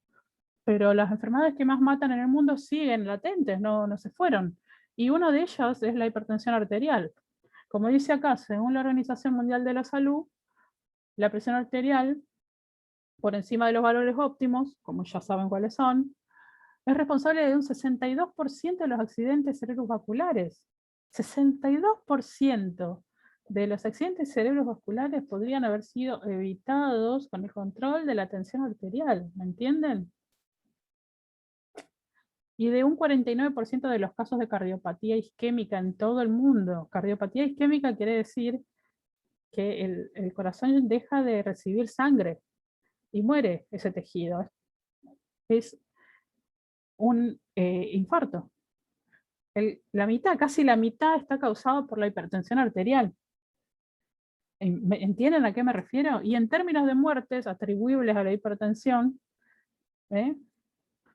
Pero las enfermedades que más matan en el mundo siguen latentes, no se fueron. Y una de ellas es la hipertensión arterial. Como dice acá, según la Organización Mundial de la Salud, la presión arterial, por encima de los valores óptimos, como ya saben cuáles son, es responsable de un 62% de los accidentes cerebrovasculares. 62% de los accidentes cerebrovasculares podrían haber sido evitados con el control de la tensión arterial, ¿me entienden? Y de un 49% de los casos de cardiopatía isquémica en todo el mundo. Cardiopatía isquémica quiere decir que el corazón deja de recibir sangre y muere ese tejido. Es un infarto. La mitad, casi la mitad está causado por la hipertensión arterial. ¿Entienden a qué me refiero? Y en términos de muertes atribuibles a la hipertensión,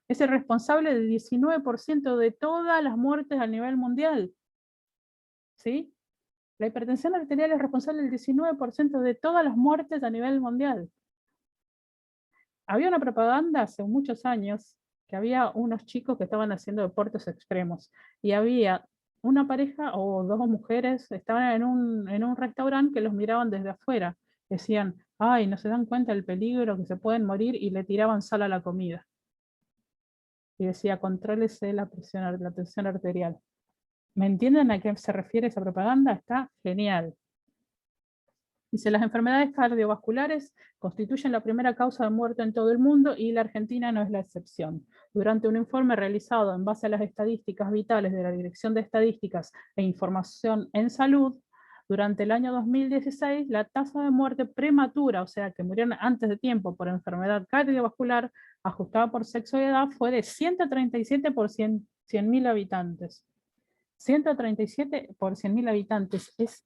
es el responsable del 19% de todas las muertes a nivel mundial. ¿Sí? La hipertensión arterial es responsable del 19% de todas las muertes a nivel mundial. Había una propaganda hace muchos años que había unos chicos que estaban haciendo deportes extremos y había una pareja o dos mujeres, estaban en un restaurante que los miraban desde afuera. Decían, ay, no se dan cuenta del peligro, que se pueden morir, y le tiraban sal a la comida. Y decía, contrólese la tensión arterial. ¿Me entienden a qué se refiere esa propaganda? Está genial. Dice, las enfermedades cardiovasculares constituyen la primera causa de muerte en todo el mundo y la Argentina no es la excepción. Durante un informe realizado en base a las estadísticas vitales de la Dirección de Estadísticas e Información en Salud, durante el año 2016, la tasa de muerte prematura, o sea, que murieron antes de tiempo por enfermedad cardiovascular ajustada por sexo y edad, fue de 137 por 100.000 habitantes. 137 por 100.000 habitantes es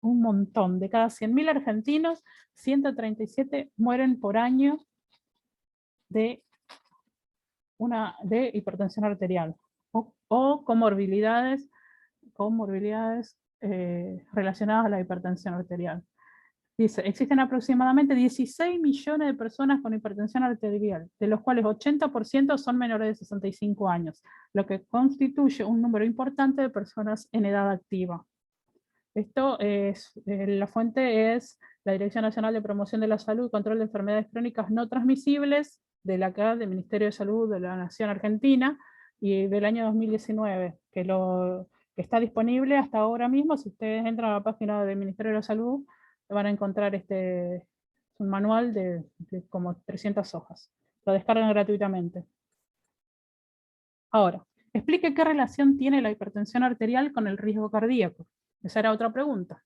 un montón. De cada 100.000 argentinos, 137 mueren por año de hipertensión arterial o comorbilidades relacionadas a la hipertensión arterial. Dice, existen aproximadamente 16 millones de personas con hipertensión arterial, de los cuales 80% son menores de 65 años, lo que constituye un número importante de personas en edad activa. Esto es, la fuente es la Dirección Nacional de Promoción de la Salud y Control de Enfermedades Crónicas No Transmisibles, del Ministerio de Salud de la Nación Argentina, y del año 2019, que está disponible hasta ahora mismo. Si ustedes entran a la página del Ministerio de la Salud, van a encontrar un manual de como 300 hojas. Lo descargan gratuitamente. Ahora, explique qué relación tiene la hipertensión arterial con el riesgo cardíaco. Esa era otra pregunta.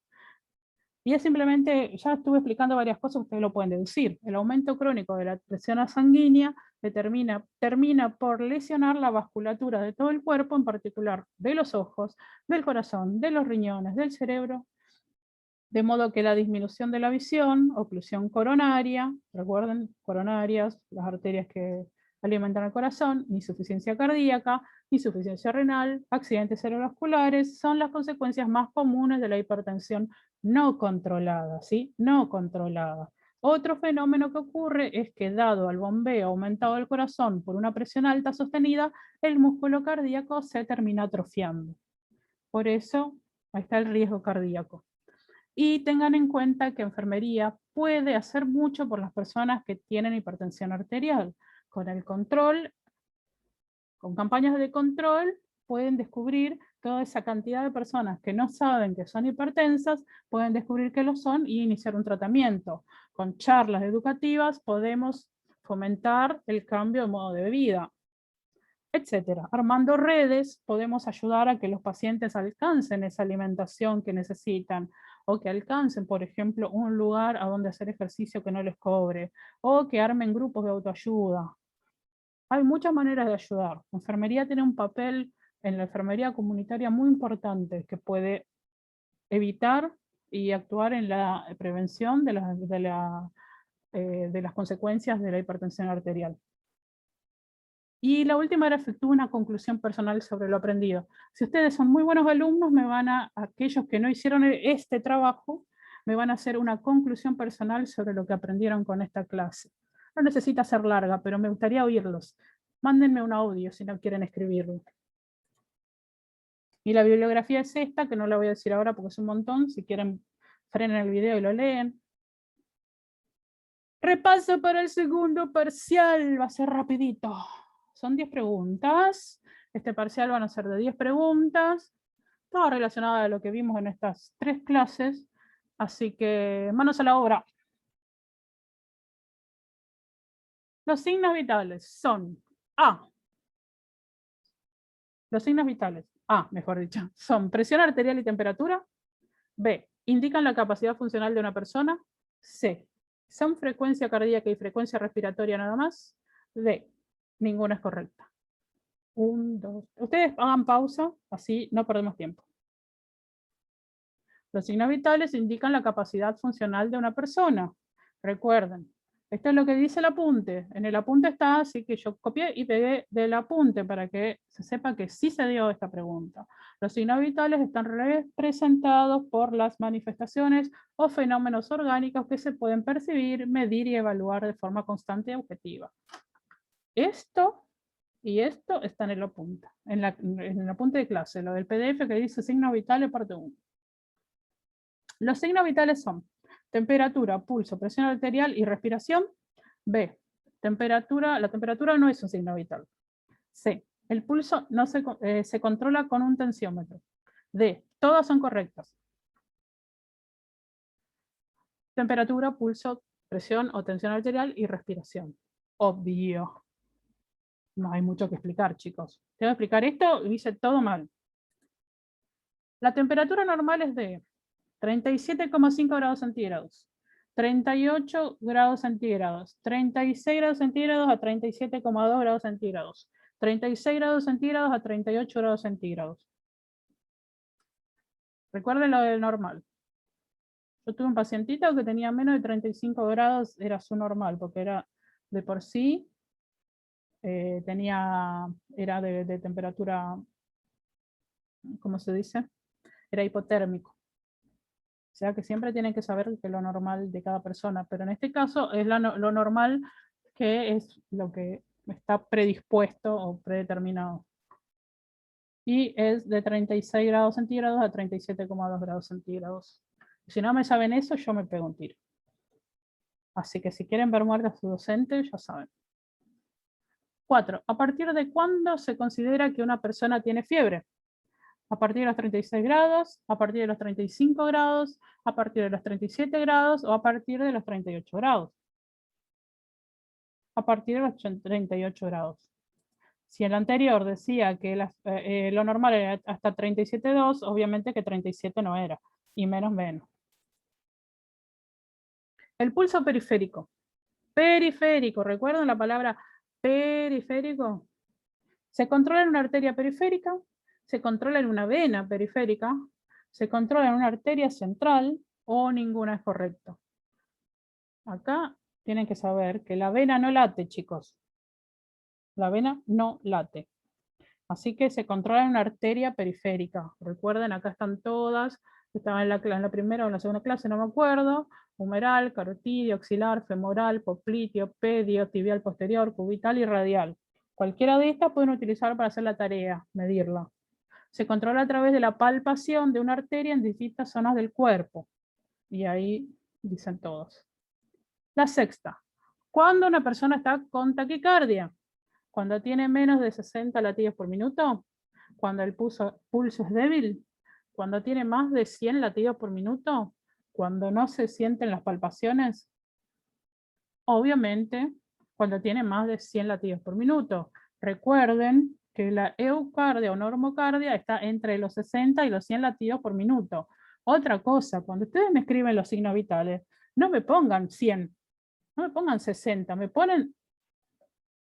Y es simplemente, ya estuve explicando varias cosas, ustedes lo pueden deducir. El aumento crónico de la presión sanguínea termina por lesionar la vasculatura de todo el cuerpo, en particular de los ojos, del corazón, de los riñones, del cerebro, de modo que la disminución de la visión, oclusión coronaria, recuerden, coronarias, las arterias que alimentan al corazón, insuficiencia cardíaca, insuficiencia renal, accidentes cerebrovasculares, son las consecuencias más comunes de la hipertensión no controlada, ¿sí? No controlada. Otro fenómeno que ocurre es que, dado el bombeo aumentado del corazón por una presión alta sostenida, el músculo cardíaco se termina atrofiando. Por eso, ahí está el riesgo cardíaco. Y tengan en cuenta que enfermería puede hacer mucho por las personas que tienen hipertensión arterial. Con el control, con campañas de control, pueden descubrir toda esa cantidad de personas que no saben que son hipertensas, pueden descubrir que lo son y iniciar un tratamiento. Con charlas educativas podemos fomentar el cambio de modo de vida, etcétera. Armando redes podemos ayudar a que los pacientes alcancen esa alimentación que necesitan, o que alcancen, por ejemplo, un lugar a donde hacer ejercicio que no les cobre, o que armen grupos de autoayuda. Hay muchas maneras de ayudar. La enfermería tiene un papel en la enfermería comunitaria muy importante que puede evitar y actuar en la prevención de las consecuencias de la hipertensión arterial. Y la última era efectuar una conclusión personal sobre lo aprendido. Si ustedes son muy buenos alumnos, aquellos que no hicieron este trabajo, me van a hacer una conclusión personal sobre lo que aprendieron con esta clase. No necesita ser larga, pero me gustaría oírlos. Mándenme un audio si no quieren escribirlo. Y la bibliografía es esta, que no la voy a decir ahora porque es un montón. Si quieren, frenen el video y lo leen. Repaso para el segundo parcial, va a ser rapidito. Son 10 preguntas. Este parcial van a ser de 10 preguntas. Todo relacionado a lo que vimos en estas 3 clases. Así que manos a la obra. Los signos vitales son A. Los signos vitales, A, mejor dicho, son presión arterial y temperatura. B, indican la capacidad funcional de una persona. C, son frecuencia cardíaca y frecuencia respiratoria nada más. D, ninguna es correcta. 1, 2. Ustedes hagan pausa, así no perdemos tiempo. Los signos vitales indican la capacidad funcional de una persona. Recuerden, esto es lo que dice el apunte. En el apunte está, así que yo copié y pegué del apunte para que se sepa que sí se dio esta pregunta. Los signos vitales están representados por las manifestaciones o fenómenos orgánicos que se pueden percibir, medir y evaluar de forma constante y objetiva. Esto y esto está en el apunte, en el apunte de clase, lo del PDF que dice signos vitales parte 1. Los signos vitales son temperatura, pulso, presión arterial y respiración. B, la temperatura no es un signo vital. C, el pulso no se controla con un tensiómetro. D, todas son correctas. Temperatura, pulso, presión o tensión arterial y respiración. Obvio. No hay mucho que explicar, chicos. Tengo que explicar esto y hice todo mal. La temperatura normal es de 37,5 grados centígrados, 38 grados centígrados, 36 grados centígrados a 37,2 grados centígrados, 36 grados centígrados a 38 grados centígrados. Recuerden lo del normal. Yo tuve un pacientito que tenía menos de 35 grados, era su normal, porque era de por sí, era de temperatura, ¿cómo se dice? Era hipotérmico. O sea que siempre tienen que saber que lo normal de cada persona, pero en este caso es lo normal, que es lo que está predispuesto o predeterminado. Y es de 36 grados centígrados a 37,2 grados centígrados. Si no me saben eso, yo me pego un tiro. Así que si quieren ver muerte a su docente, ya saben. 4. ¿A partir de cuándo se considera que una persona tiene fiebre? A partir de los 36 grados, a partir de los 35 grados, a partir de los 37 grados o a partir de los 38 grados. A partir de los 38 grados. Si el anterior decía que lo normal era hasta 37,2, obviamente que 37 no era, y menos menos. El pulso periférico. Periférico, ¿recuerdan la palabra periférico? Se controla en una arteria periférica, se controla en una vena periférica, se controla en una arteria central o ninguna es correcto. Acá tienen que saber que la vena no late, chicos. La vena no late. Así que se controla en una arteria periférica. Recuerden, acá están todas. Estaban en la primera o en la segunda clase, no me acuerdo. Humeral, carotidio, axilar, femoral, popliteo, pedio, tibial posterior, cubital y radial. Cualquiera de estas pueden utilizar para hacer la tarea, medirla. Se controla a través de la palpación de una arteria en distintas zonas del cuerpo. Y ahí dicen todos. La sexta. ¿Cuándo una persona está con taquicardia? Cuando tiene menos de 60 latidos por minuto, cuando el pulso es débil, cuando tiene más de 100 latidos por minuto, cuando no se sienten las palpaciones, obviamente cuando tiene más de 100 latidos por minuto. Recuerden que la eucardia o normocardia está entre los 60 y los 100 latidos por minuto. Otra cosa, cuando ustedes me escriben los signos vitales, no me pongan 100, no me pongan 60, me ponen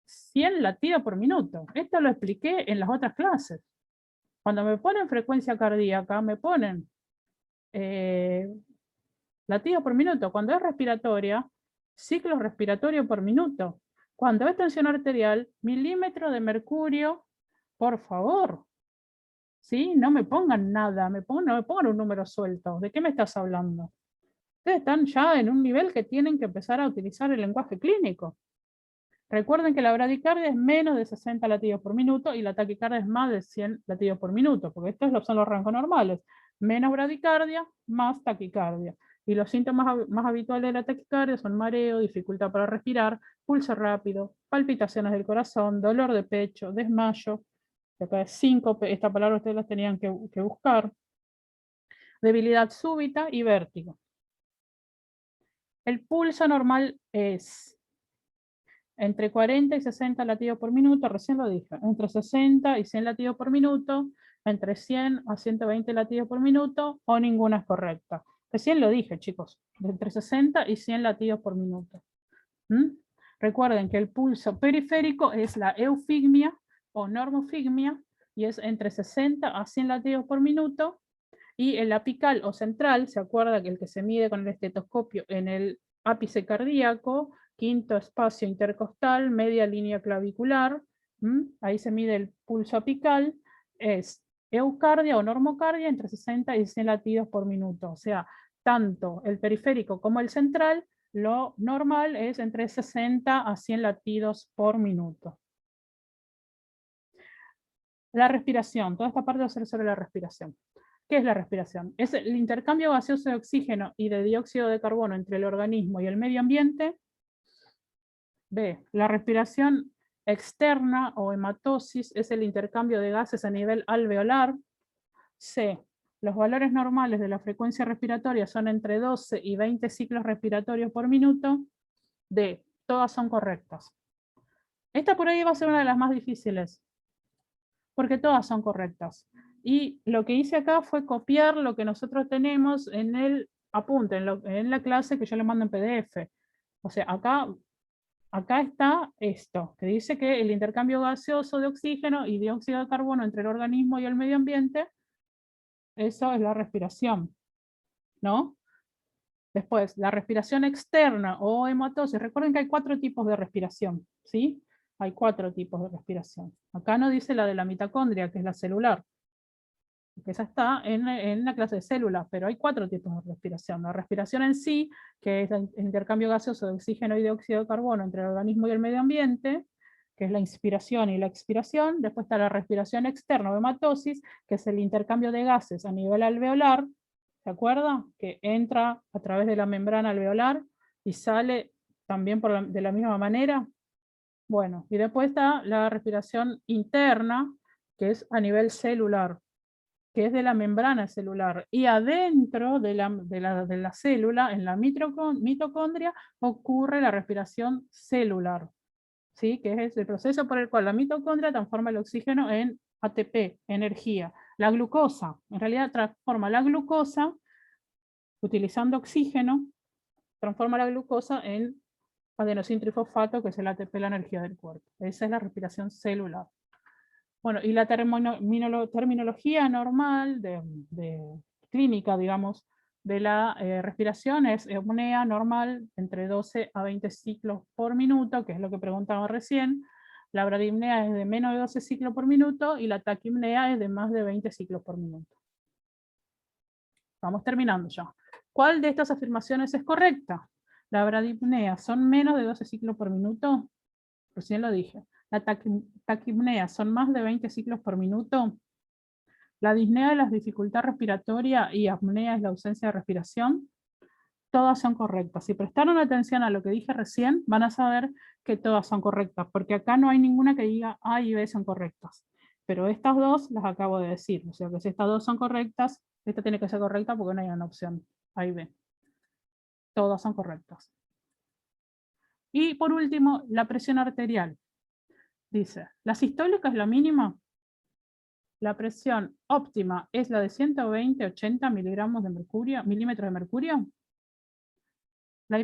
100 latidos por minuto. Esto lo expliqué en las otras clases. Cuando me ponen frecuencia cardíaca, me ponen latidos por minuto. Cuando es respiratoria, ciclo respiratorio por minuto. Cuando es tensión arterial, milímetro de mercurio, por favor. ¿Sí? No me pongan nada, no me pongan un número suelto. ¿De qué me estás hablando? Ustedes están ya en un nivel que tienen que empezar a utilizar el lenguaje clínico. Recuerden que la bradicardia es menos de 60 latidos por minuto y la taquicardia es más de 100 latidos por minuto, porque estos son los rangos normales. Menos bradicardia, más taquicardia. Y los síntomas más habituales de la taquicardia son mareo, dificultad para respirar, pulso rápido, palpitaciones del corazón, dolor de pecho, desmayo, acá es síncope, esta palabra ustedes las tenían que buscar, debilidad súbita y vértigo. El pulso normal es entre 40 y 60 latidos por minuto, recién lo dije, entre 60 y 100 latidos por minuto, entre 100 a 120 latidos por minuto, o ninguna es correcta. Recién lo dije, chicos, entre 60 y 100 latidos por minuto. Recuerden que el pulso periférico es la eufigmia o normofigmia, y es entre 60 a 100 latidos por minuto, y el apical o central, ¿se acuerda que el que se mide con el estetoscopio en el ápice cardíaco, quinto espacio intercostal, media línea clavicular, ahí se mide el pulso apical, es eucardia o normocardia entre 60 y 100 latidos por minuto. O sea, tanto el periférico como el central, lo normal es entre 60 a 100 latidos por minuto. La respiración, toda esta parte va a ser sobre la respiración. ¿Qué es la respiración? Es el intercambio gaseoso de oxígeno y de dióxido de carbono entre el organismo y el medio ambiente. B. La respiración externa o hematosis es el intercambio de gases a nivel alveolar. C. Los valores normales de la frecuencia respiratoria son entre 12 y 20 ciclos respiratorios por minuto. D. Todas son correctas. Esta por ahí va a ser una de las más difíciles, porque todas son correctas. Y lo que hice acá fue copiar lo que nosotros tenemos en el apunte, en la clase que yo le mando en PDF. O sea, acá está esto, que dice que el intercambio gaseoso de oxígeno y dióxido de carbono entre el organismo y el medio ambiente, eso es la respiración, ¿no? Después, la respiración externa o hematosis. Recuerden que hay 4 tipos de respiración, ¿sí? Hay 4 tipos de respiración. Acá no dice la de la mitocondria, que es la celular, que esa está en la clase de células, pero hay 4 tipos de respiración. La respiración en sí, que es el intercambio gaseoso de oxígeno y dióxido de carbono entre el organismo y el medio ambiente, que es la inspiración y la expiración. Después está la respiración externa o hematosis, que es el intercambio de gases a nivel alveolar, ¿se acuerda? Que entra a través de la membrana alveolar y sale también de la misma manera. Bueno, y después está la respiración interna, que es a nivel celular, que es de la membrana celular. Y adentro de la célula, en la mitocondria, ocurre la respiración celular, ¿sí? Que es el proceso por el cual la mitocondria transforma el oxígeno en ATP, energía. La glucosa, en realidad transforma la glucosa, utilizando oxígeno, transforma la glucosa en adenosíntrifosfato, que es el ATP, la energía del cuerpo. Esa es la respiración celular. Bueno, y la terminología normal de clínica, digamos, de la respiración es apnea normal entre 12 a 20 ciclos por minuto, que es lo que preguntaba recién. La bradipnea es de menos de 12 ciclos por minuto y la taquipnea es de más de 20 ciclos por minuto. Vamos terminando ya. ¿Cuál de estas afirmaciones es correcta? La bradipnea son menos de 12 ciclos por minuto. Recién lo dije. La taquipnea son más de 20 ciclos por minuto. La disnea es la dificultad respiratoria y apnea es la ausencia de respiración. Todas son correctas. Si prestaron atención a lo que dije recién, van a saber que todas son correctas, porque acá no hay ninguna que diga A y B son correctas. Pero estas dos las acabo de decir. O sea que si estas dos son correctas, esta tiene que ser correcta porque no hay una opción A y B. Todas son correctas. Y por último, la presión arterial. Dice, ¿la sistólica es la mínima? La presión óptima es la de 120-80 miligramos de mercurio, milímetros de mercurio. La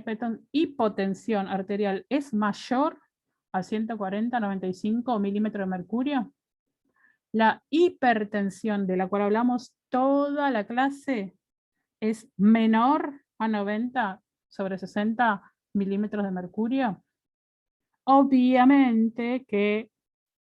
hipotensión arterial es mayor a 140-95 milímetros de mercurio. La hipertensión, de la cual hablamos toda la clase, es menor a 90/60 milímetros de mercurio. Obviamente que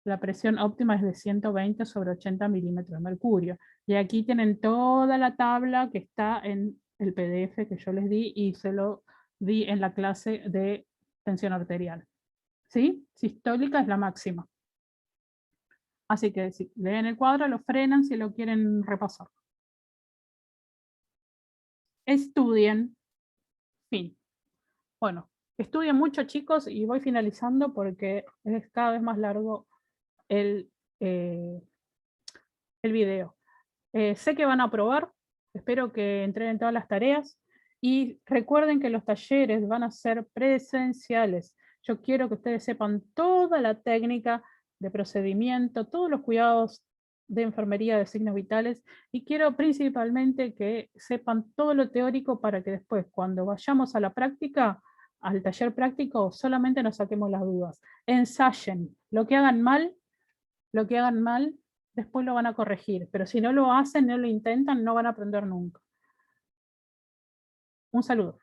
la presión óptima es de 120/80 milímetros de mercurio. Y aquí tienen toda la tabla que está en el PDF que yo les di y se lo di en la clase de tensión arterial. ¿Sí? Sistólica es la máxima. Así que si leen el cuadro, lo frenan si lo quieren repasar. Estudien. Fin. Bueno, estudien mucho, chicos, y voy finalizando porque es cada vez más largo el video. Sé que van a aprobar, espero que entreguen todas las tareas y recuerden que los talleres van a ser presenciales. Yo quiero que ustedes sepan toda la técnica de procedimiento, todos los cuidados de enfermería de signos vitales y quiero principalmente que sepan todo lo teórico para que después cuando vayamos a la práctica, al taller práctico, solamente nos saquemos las dudas. Ensayen, lo que hagan mal, después lo van a corregir, pero si no lo hacen, no lo intentan, no van a aprender nunca. Un saludo.